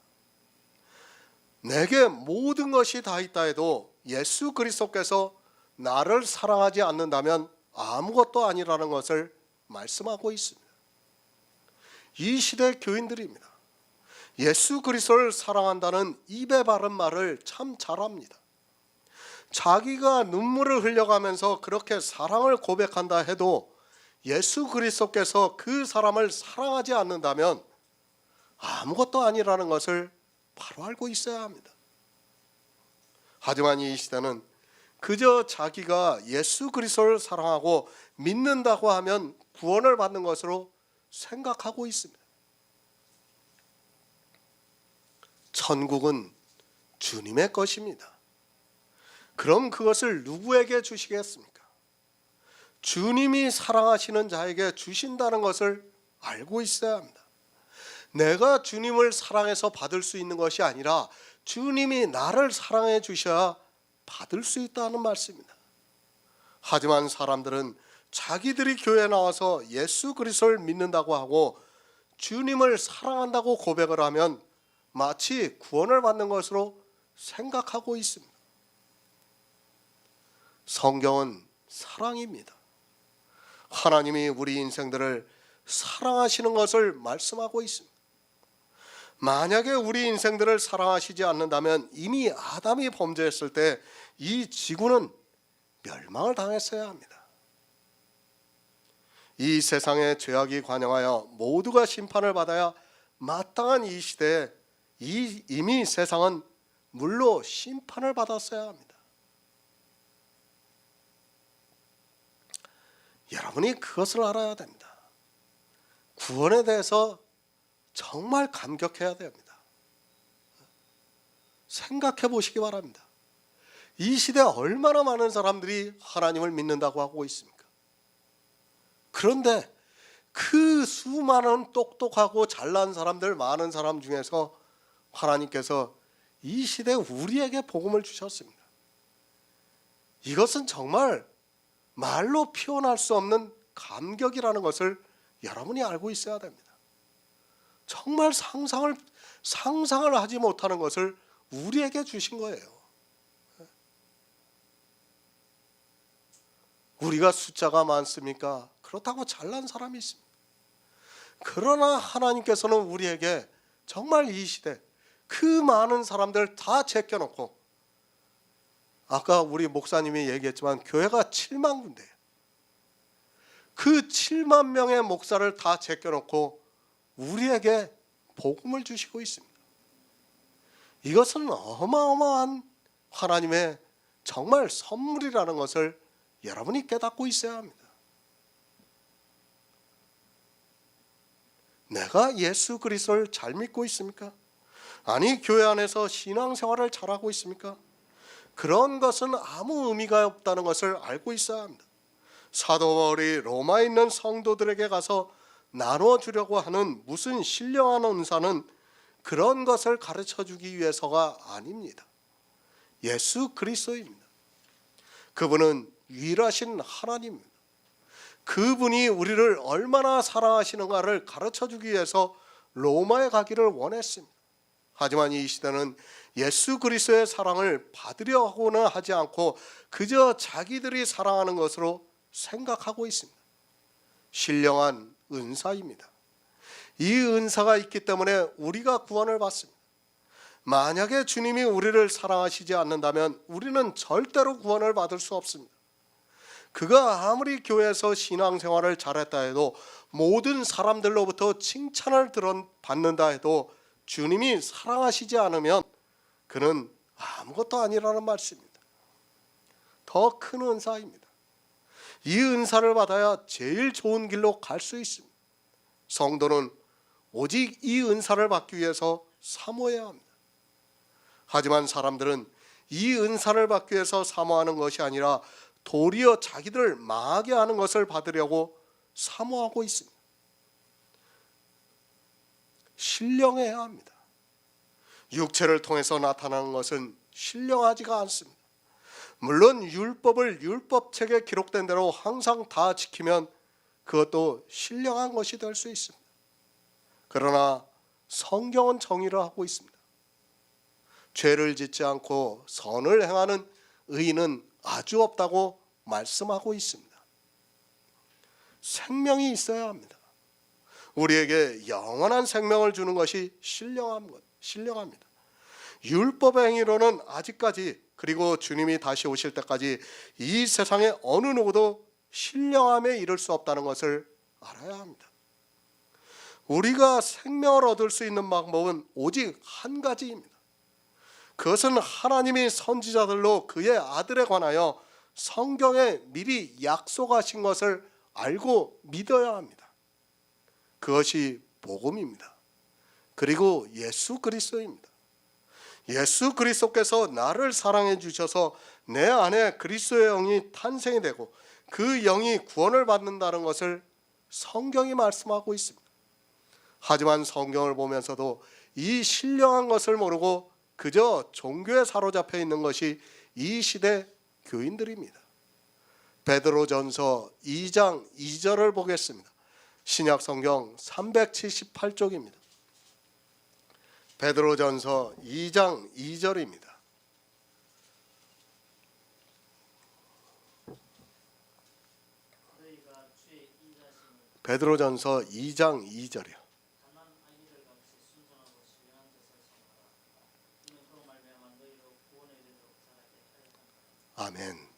내게 모든 것이 다 있다 해도 예수 그리스도께서 나를 사랑하지 않는다면 아무것도 아니라는 것을 말씀하고 있습니다. 이 시대 교인들입니다. 예수 그리스도를 사랑한다는 입에 바른 말을 참 잘합니다. 자기가 눈물을 흘려가면서 그렇게 사랑을 고백한다 해도 예수 그리스도께서 그 사람을 사랑하지 않는다면 아무것도 아니라는 것을 바로 알고 있어야 합니다. 하지만 이 시대는 그저 자기가 예수 그리스도를 사랑하고 믿는다고 하면 구원을 받는 것으로 생각하고 있습니다. 천국은 주님의 것입니다. 그럼 그것을 누구에게 주시겠습니까? 주님이 사랑하시는 자에게 주신다는 것을 알고 있어야 합니다. 내가 주님을 사랑해서 받을 수 있는 것이 아니라 주님이 나를 사랑해 주셔야 받을 수 있다는 말씀입니다. 하지만 사람들은 자기들이 교회에 나와서 예수 그리스도를 믿는다고 하고 주님을 사랑한다고 고백을 하면 마치 구원을 받는 것으로 생각하고 있습니다. 성경은 사랑입니다. 하나님이 우리 인생들을 사랑하시는 것을 말씀하고 있습니다. 만약에 우리 인생들을 사랑하시지 않는다면 이미 아담이 범죄했을 때 이 지구는 멸망을 당했어야 합니다. 이 세상에 죄악이 관영하여 모두가 심판을 받아야 마땅한 이 시대에 이미 세상은 물로 심판을 받았어야 합니다. 여러분이 그것을 알아야 됩니다. 구원에 대해서 정말 감격해야 됩니다. 생각해 보시기 바랍니다. 이 시대에 얼마나 많은 사람들이 하나님을 믿는다고 하고 있습니까? 그런데 그 수많은 똑똑하고 잘난 사람들, 많은 사람 중에서 하나님께서 이 시대에 우리에게 복음을 주셨습니다. 이것은 정말 말로 표현할 수 없는 감격이라는 것을 여러분이 알고 있어야 됩니다. 정말 상상을 하지 못하는 것을 우리에게 주신 거예요. 우리가 숫자가 많습니까? 그렇다고 잘난 사람이 있습니다. 그러나 하나님께서는 우리에게 정말 이 시대 그 많은 사람들 다 제껴놓고, 아까 우리 목사님이 얘기했지만 교회가 7만 군데예요. 그 7만 명의 목사를 다 제껴놓고 우리에게 복음을 주시고 있습니다. 이것은 어마어마한 하나님의 정말 선물이라는 것을 여러분이 깨닫고 있어야 합니다. 내가 예수 그리스도를 잘 믿고 있습니까? 아니, 교회 안에서 신앙생활을 잘하고 있습니까? 그런 것은 아무 의미가 없다는 것을 알고 있어야 합니다. 사도 바울이 로마에 있는 성도들에게 가서 나눠주려고 하는 무슨 신령한 은사는 그런 것을 가르쳐주기 위해서가 아닙니다. 예수 그리스도입니다. 그분은 유일하신 하나님입니다. 그분이 우리를 얼마나 사랑하시는가를 가르쳐주기 위해서 로마에 가기를 원했습니다. 하지만 이 시대는 예수 그리스도의 사랑을 받으려 하고는 하지 않고 그저 자기들이 사랑하는 것으로 생각하고 있습니다. 신령한 은사입니다. 이 은사가 있기 때문에 우리가 구원을 받습니다. 만약에 주님이 우리를 사랑하시지 않는다면 우리는 절대로 구원을 받을 수 없습니다. 그가 아무리 교회에서 신앙생활을 잘했다 해도, 모든 사람들로부터 칭찬을 받는다 해도 주님이 사랑하시지 않으면 그는 아무것도 아니라는 말씀입니다. 더 큰 은사입니다. 이 은사를 받아야 제일 좋은 길로 갈 수 있습니다. 성도는 오직 이 은사를 받기 위해서 사모해야 합니다. 하지만 사람들은 이 은사를 받기 위해서 사모하는 것이 아니라 도리어 자기들을 망하게 하는 것을 받으려고 사모하고 있습니다. 신령해야 합니다. 육체를 통해서 나타나는 것은 신령하지가 않습니다. 물론 율법을 율법책에 기록된 대로 항상 다 지키면 그것도 신령한 것이 될 수 있습니다. 그러나 성경은 정의를 하고 있습니다. 죄를 짓지 않고 선을 행하는 의인은 아주 없다고 말씀하고 있습니다. 생명이 있어야 합니다. 우리에게 영원한 생명을 주는 것이 신령합니다. 율법의 행위로는 아직까지, 그리고 주님이 다시 오실 때까지 이 세상에 어느 누구도 신령함에 이를 수 없다는 것을 알아야 합니다. 우리가 생명을 얻을 수 있는 방법은 오직 한 가지입니다. 그것은 하나님이 선지자들로 그의 아들에 관하여 성경에 미리 약속하신 것을 알고 믿어야 합니다. 그것이 복음입니다. 그리고 예수 그리스도입니다. 예수 그리스도께서 나를 사랑해 주셔서 내 안에 그리스도의 영이 탄생이 되고 그 영이 구원을 받는다는 것을 성경이 말씀하고 있습니다. 하지만 성경을 보면서도 이 신령한 것을 모르고 그저 종교에 사로잡혀 있는 것이 이 시대 교인들입니다. 베드로전서 2장 2절을 보겠습니다. 신약 성경 378쪽입니다. 베드로전서 2장 2절입니다. 너희가 주의 인자심을 베드로전서 2장 2절이요. 가난 아기들 같이 순전하고 신령한 것을 삼아라. 이는 그로 말미암아 너희로 구원에 이르도록 자라게 하려 함이라. 아멘.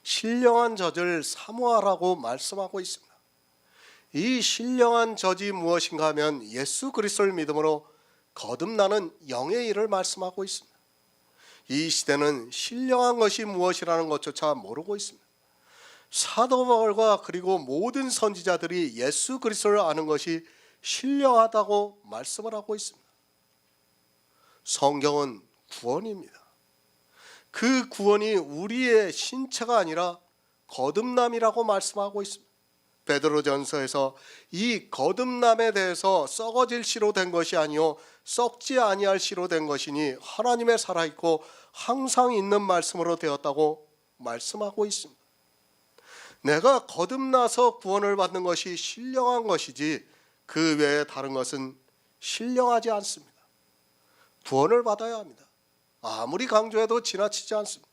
신령한 젖을 사모하라고 말씀하고 있습니다. 이 신령한 젖이 무엇인가 하면 예수 그리스도를 믿음으로 거듭나는 영의 일을 말씀하고 있습니다. 이 시대는 신령한 것이 무엇이라는 것조차 모르고 있습니다. 사도 바울과 그리고 모든 선지자들이 예수 그리스도를 아는 것이 신령하다고 말씀을 하고 있습니다. 성경은 구원입니다. 그 구원이 우리의 신체가 아니라 거듭남이라고 말씀하고 있습니다. 베드로전서에서 이 거듭남에 대해서 썩어질 씨로 된 것이 아니요 썩지 아니할 씨로 된 것이니 하나님의 살아있고 항상 있는 말씀으로 되었다고 말씀하고 있습니다. 내가 거듭나서 구원을 받는 것이 신령한 것이지 그 외에 다른 것은 신령하지 않습니다. 구원을 받아야 합니다. 아무리 강조해도 지나치지 않습니다.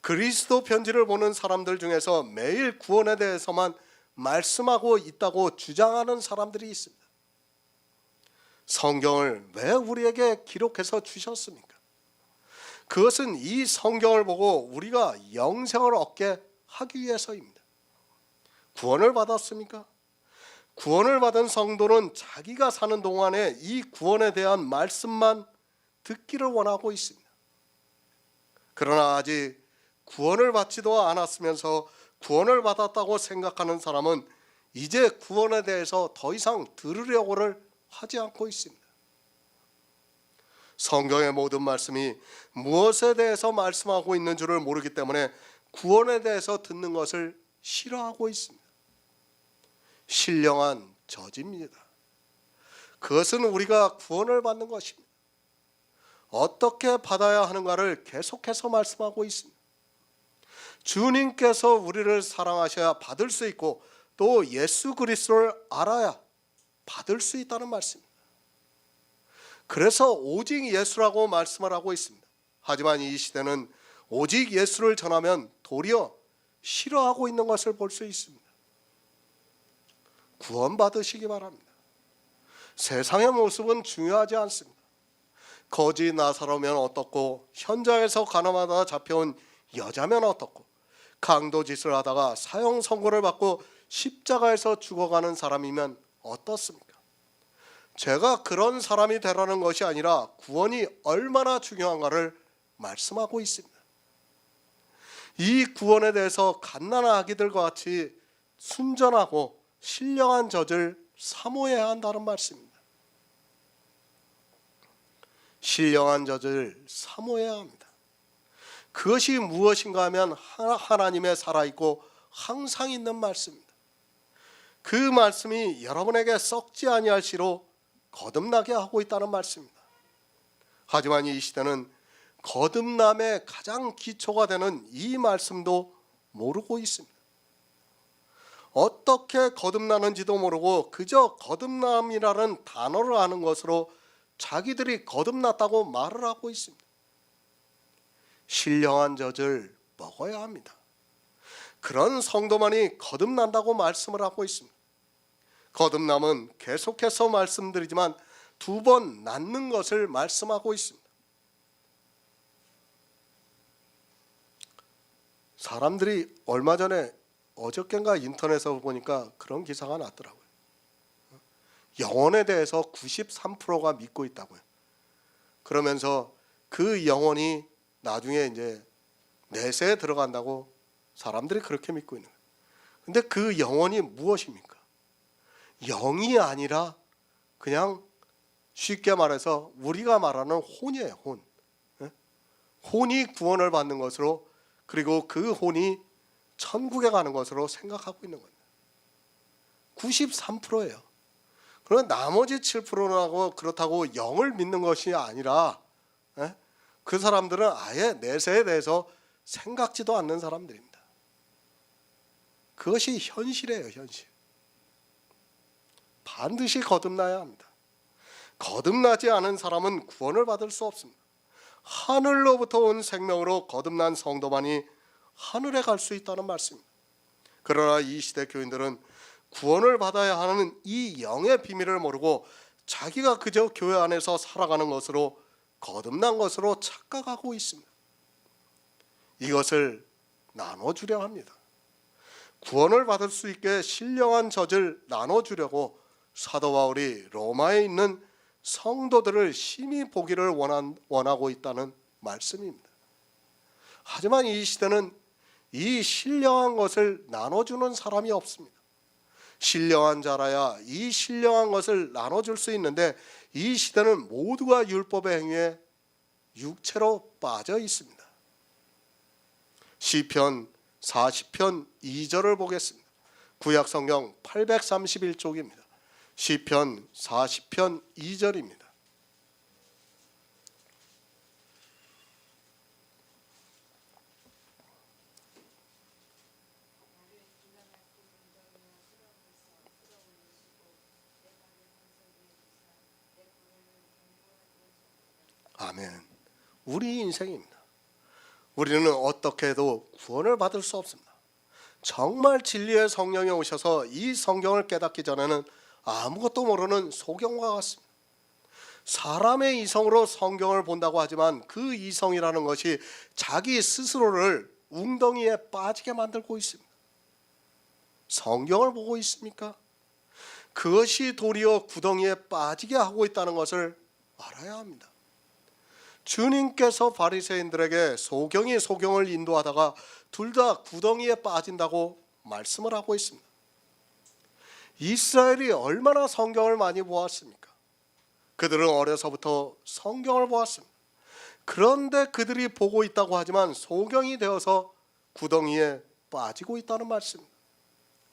그리스도 편지를 보는 사람들 중에서 매일 구원에 대해서만 말씀하고 있다고 주장하는 사람들이 있습니다. 성경을 왜 우리에게 기록해서 주셨습니까? 그것은 이 성경을 보고 우리가 영생을 얻게 하기 위해서입니다. 구원을 받았습니까? 구원을 받은 성도는 자기가 사는 동안에 이 구원에 대한 말씀만 듣기를 원하고 있습니다. 그러나 아직 구원을 받지도 않았으면서 구원을 받았다고 생각하는 사람은 이제 구원에 대해서 더 이상 들으려고를 하지 않고 있습니다. 성경의 모든 말씀이 무엇에 대해서 말씀하고 있는 줄을 모르기 때문에 구원에 대해서 듣는 것을 싫어하고 있습니다. 신령한 젖입니다. 그것은 우리가 구원을 받는 것입니다. 어떻게 받아야 하는가를 계속해서 말씀하고 있습니다. 주님께서 우리를 사랑하셔야 받을 수 있고 또 예수 그리스도를 알아야 받을 수 있다는 말씀입니다. 그래서 오직 예수라고 말씀을 하고 있습니다. 하지만 이 시대는 오직 예수를 전하면 도리어 싫어하고 있는 것을 볼 수 있습니다. 구원받으시기 바랍니다. 세상의 모습은 중요하지 않습니다. 거지 나사로면 어떻고 현장에서 가늠하다 잡혀온 여자면 어떻고 강도짓을 하다가 사형 선고를 받고 십자가에서 죽어가는 사람이면 어떻습니까? 제가 그런 사람이 되라는 것이 아니라 구원이 얼마나 중요한가를 말씀하고 있습니다. 이 구원에 대해서 갓난아기들과 아기들과 같이 순전하고 신령한 젖을 사모해야 한다는 말씀입니다. 신령한 젖을 사모해야 합니다. 그것이 무엇인가 하면 하나님의 살아있고 항상 있는 말씀입니다. 그 말씀이 여러분에게 썩지 아니할 씨로 거듭나게 하고 있다는 말씀입니다. 하지만 이 시대는 거듭남의 가장 기초가 되는 이 말씀도 모르고 있습니다. 어떻게 거듭나는지도 모르고 그저 거듭남이라는 단어를 아는 것으로 자기들이 거듭났다고 말을 하고 있습니다. 신령한 젖을 먹어야 합니다. 그런 성도만이 거듭난다고 말씀을 하고 있습니다. 거듭남은 계속해서 말씀드리지만 2번 낫는 것을 말씀하고 있습니다. 사람들이 얼마 전에 어저께인가 인터넷에서 보니까 그런 기사가 났더라고요. 영혼에 대해서 93%가 믿고 있다고요. 그러면서 그 영혼이 나중에 이제 내세에 들어간다고 사람들이 그렇게 믿고 있는 거예요. 근데 그 영혼이 무엇입니까? 영이 아니라 그냥 쉽게 말해서 우리가 말하는 혼이에요. 혼. 혼이 구원을 받는 것으로 그리고 그 혼이 천국에 가는 것으로 생각하고 있는 겁니다. 93%예요. 그런 나머지 7%라고 그렇다고 영을 믿는 것이 아니라 그 사람들은 아예 내세에 대해서 생각지도 않는 사람들입니다. 그것이 현실이에요, 현실. 반드시 거듭나야 합니다. 거듭나지 않은 사람은 구원을 받을 수 없습니다. 하늘로부터 온 생명으로 거듭난 성도만이 하늘에 갈 수 있다는 말씀입니다. 그러나 이 시대 교인들은 구원을 받아야 하는 이 영의 비밀을 모르고 자기가 그저 교회 안에서 살아가는 것으로 거듭난 것으로 착각하고 있습니다. 이것을 나눠주려 합니다. 구원을 받을 수 있게 신령한 젖을 나눠주려고 사도 바울이 로마에 있는 성도들을 심히 보기를 원하고 있다는 말씀입니다. 하지만 이 시대는 이 신령한 것을 나눠주는 사람이 없습니다. 신령한 자라야 이 신령한 것을 나눠줄 수 있는데 이 시대는 모두가 율법의 행위에 육체로 빠져 있습니다. 시편 40편 2절을 보겠습니다. 구약성경 831쪽입니다. 시편 40편 2절입니다. 아멘. 우리 인생입니다. 우리는 어떻게 해도 구원을 받을 수 없습니다. 정말 진리의 성령이 오셔서 이 성경을 깨닫기 전에는 아무것도 모르는 소경과 같습니다. 사람의 이성으로 성경을 본다고 하지만 그 이성이라는 것이 자기 스스로를 웅덩이에 빠지게 만들고 있습니다. 성경을 보고 있습니까? 그것이 도리어 구덩이에 빠지게 하고 있다는 것을 알아야 합니다. 주님께서 바리새인들에게 소경을 인도하다가 둘 다 구덩이에 빠진다고 말씀을 하고 있습니다. 이스라엘이 얼마나 성경을 많이 보았습니까? 그들은 어려서부터 성경을 보았습니다. 그런데 그들이 보고 있다고 하지만 소경이 되어서 구덩이에 빠지고 있다는 말씀입니다.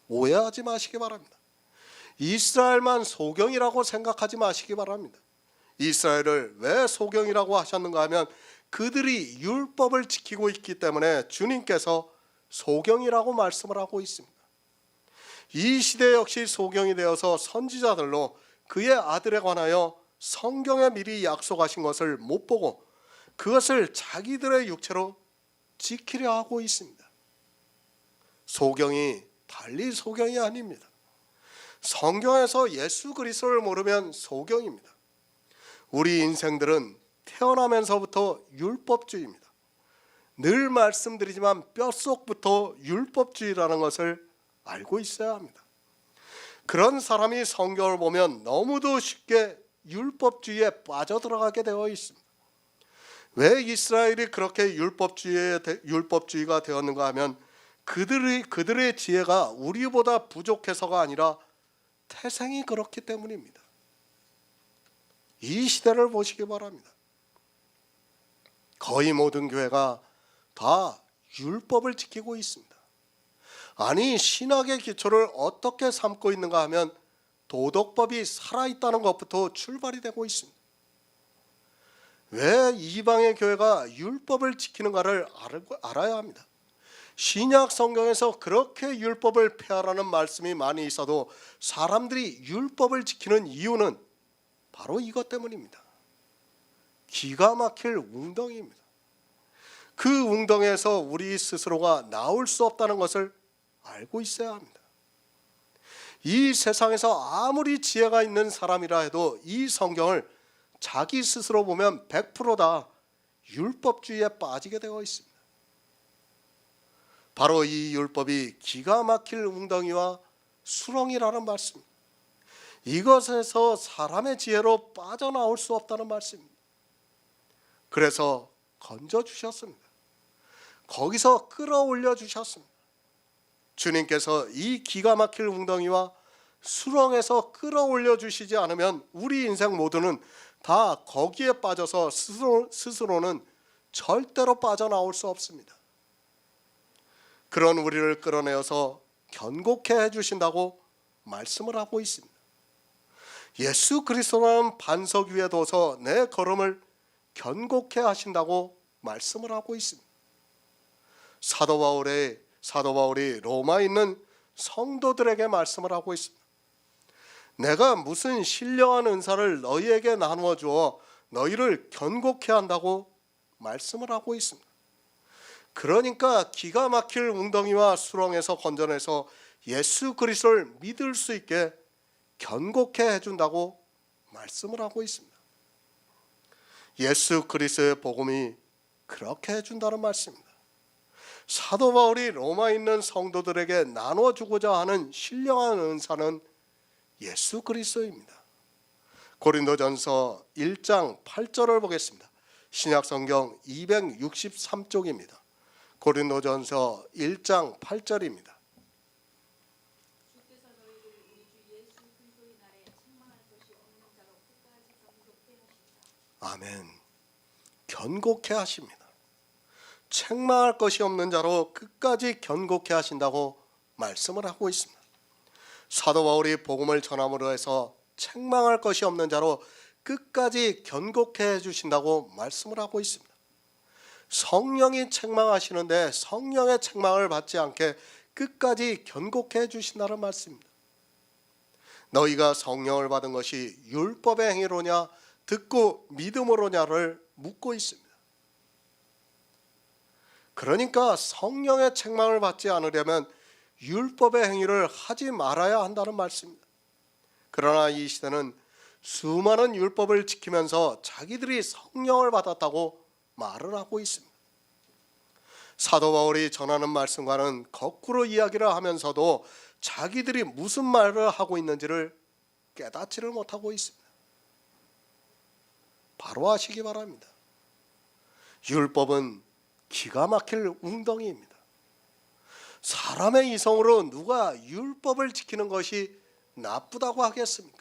오해하지 마시기 바랍니다. 이스라엘만 소경이라고 생각하지 마시기 바랍니다. 이스라엘을 왜 소경이라고 하셨는가 하면 그들이 율법을 지키고 있기 때문에 주님께서 소경이라고 말씀을 하고 있습니다. 이 시대 역시 소경이 되어서 선지자들로 그의 아들에 관하여 성경에 미리 약속하신 것을 못 보고 그것을 자기들의 육체로 지키려 하고 있습니다. 소경이 달리 소경이 아닙니다. 성경에서 예수 그리스도를 모르면 소경입니다. 우리 인생들은 태어나면서부터 율법주의입니다. 늘 말씀드리지만 뼛속부터 율법주의라는 것을 알고 있어야 합니다. 그런 사람이 성경을 보면 너무도 쉽게 율법주의에 빠져들어가게 되어 있습니다. 왜 이스라엘이 그렇게 율법주의가 되었는가 하면 그들의 지혜가 우리보다 부족해서가 아니라 태생이 그렇기 때문입니다. 이 시대를 보시기 바랍니다. 거의 모든 교회가 다 율법을 지키고 있습니다. 아니, 신학의 기초를 어떻게 삼고 있는가 하면 도덕법이 살아있다는 것부터 출발이 되고 있습니다. 왜 이방의 교회가 율법을 지키는가를 알아야 합니다. 신약 성경에서 그렇게 율법을 폐하라는 말씀이 많이 있어도 사람들이 율법을 지키는 이유는 바로 이것 때문입니다. 기가 막힐 웅덩이입니다. 그 웅덩이에서 우리 스스로가 나올 수 없다는 것을 알고 있어야 합니다. 이 세상에서 아무리 지혜가 있는 사람이라 해도 이 성경을 자기 스스로 보면 100%다 율법주의에 빠지게 되어 있습니다. 바로 이 율법이 기가 막힐 웅덩이와 수렁이라는 말씀입니다. 이것에서 사람의 지혜로 빠져나올 수 없다는 말씀입니다. 그래서 건져주셨습니다. 거기서 끌어올려 주셨습니다. 주님께서 이 기가 막힐 웅덩이와 수렁에서 끌어올려 주시지 않으면 우리 인생 모두는 다 거기에 빠져서 스스로는 절대로 빠져나올 수 없습니다. 그런 우리를 끌어내어서 견고케 해주신다고 말씀을 하고 있습니다. 예수 그리스도라는 반석 위에 둬서 내 걸음을 견고케 하신다고 말씀을 하고 있습니다. 사도 바울이 로마에 있는 성도들에게 말씀을 하고 있습니다. 내가 무슨 신령한 은사를 너희에게 나누어 주어 너희를 견고케 한다고 말씀을 하고 있습니다. 그러니까 기가 막힐 웅덩이와 수렁에서 건져내서 예수 그리스도를 믿을 수 있게 견고케 해준다고 말씀을 하고 있습니다. 예수 그리스도의 복음이 그렇게 해준다는 말씀입니다. 사도 바울이 로마에 있는 성도들에게 나눠주고자 하는 신령한 은사는 예수 그리스도입니다. 고린도전서 1장 8절을 보겠습니다. 신약성경 263쪽입니다. 고린도전서 1장 8절입니다. 주께서 너희를 우리 주 예수 그리스도의 날에 책망할 것이 없는 자로 끝까지 견고케 하시리라. 아멘. 견고케 하십니다. 책망할 것이 없는 자로 끝까지 견고케 하신다고 말씀을 하고 있습니다. 사도 바울이 복음을 전함으로 해서 책망할 것이 없는 자로 끝까지 견고케 해주신다고 말씀을 하고 있습니다. 성령이 책망하시는데 성령의 책망을 받지 않게 끝까지 견고케 해주신다는 말씀입니다. 너희가 성령을 받은 것이 율법의 행위로냐 듣고 믿음으로냐를 묻고 있습니다. 그러니까 성령의 책망을 받지 않으려면 율법의 행위를 하지 말아야 한다는 말씀입니다. 그러나 이 시대는 수많은 율법을 지키면서 자기들이 성령을 받았다고 말을 하고 있습니다. 사도 바울이 전하는 말씀과는 거꾸로 이야기를 하면서도 자기들이 무슨 말을 하고 있는지를 깨닫지를 못하고 있습니다. 바로 아시기 바랍니다. 율법은 기가 막힐 웅덩이입니다. 사람의 이성으로 누가 율법을 지키는 것이 나쁘다고 하겠습니까?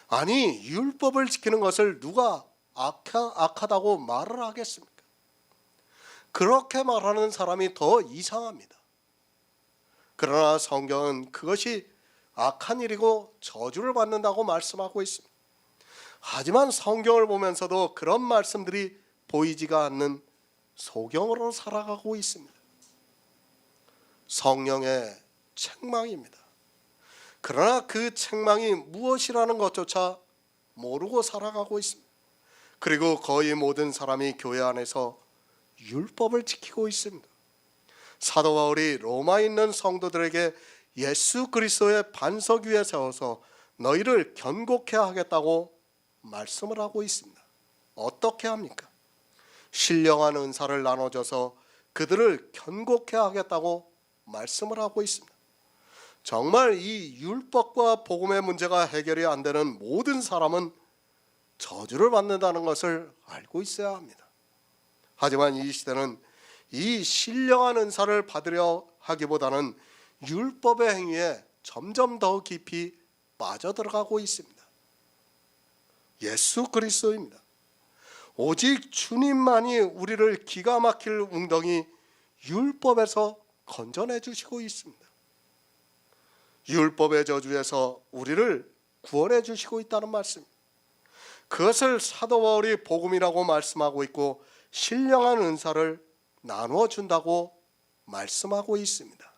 아니, 율법을 지키는 것을 누가 악하다고 말을 하겠습니까? 그렇게 말하는 사람이 더 이상합니다. 그러나 성경은 그것이 악한 일이고 저주를 받는다고 말씀하고 있습니다. 하지만 성경을 보면서도 그런 말씀들이 보이지가 않는 소경으로 살아가고 있습니다. 성령의 책망입니다. 그러나 그 책망이 무엇이라는 것조차 모르고 살아가고 있습니다. 그리고 거의 모든 사람이 교회 안에서 율법을 지키고 있습니다. 사도 바울이 로마에 있는 성도들에게 예수 그리스도의 반석 위에 세워서 너희를 견고케 하겠다고 말씀을 하고 있습니다. 어떻게 합니까? 신령한 은사를 나눠줘서 그들을 견고케 하겠다고 말씀을 하고 있습니다. 정말 이 율법과 복음의 문제가 해결이 안 되는 모든 사람은 저주를 받는다는 것을 알고 있어야 합니다. 하지만 이 시대는 이 신령한 은사를 받으려 하기보다는 율법의 행위에 점점 더 깊이 빠져들어가고 있습니다. 예수 그리스도입니다. 오직 주님만이 우리를 기가 막힐 웅덩이 율법에서 건져내 주시고 있습니다. 율법의 저주에서 우리를 구원해 주시고 있다는 말씀. 그것을 사도 바울이 복음이라고 말씀하고 있고 신령한 은사를 나누어 준다고 말씀하고 있습니다.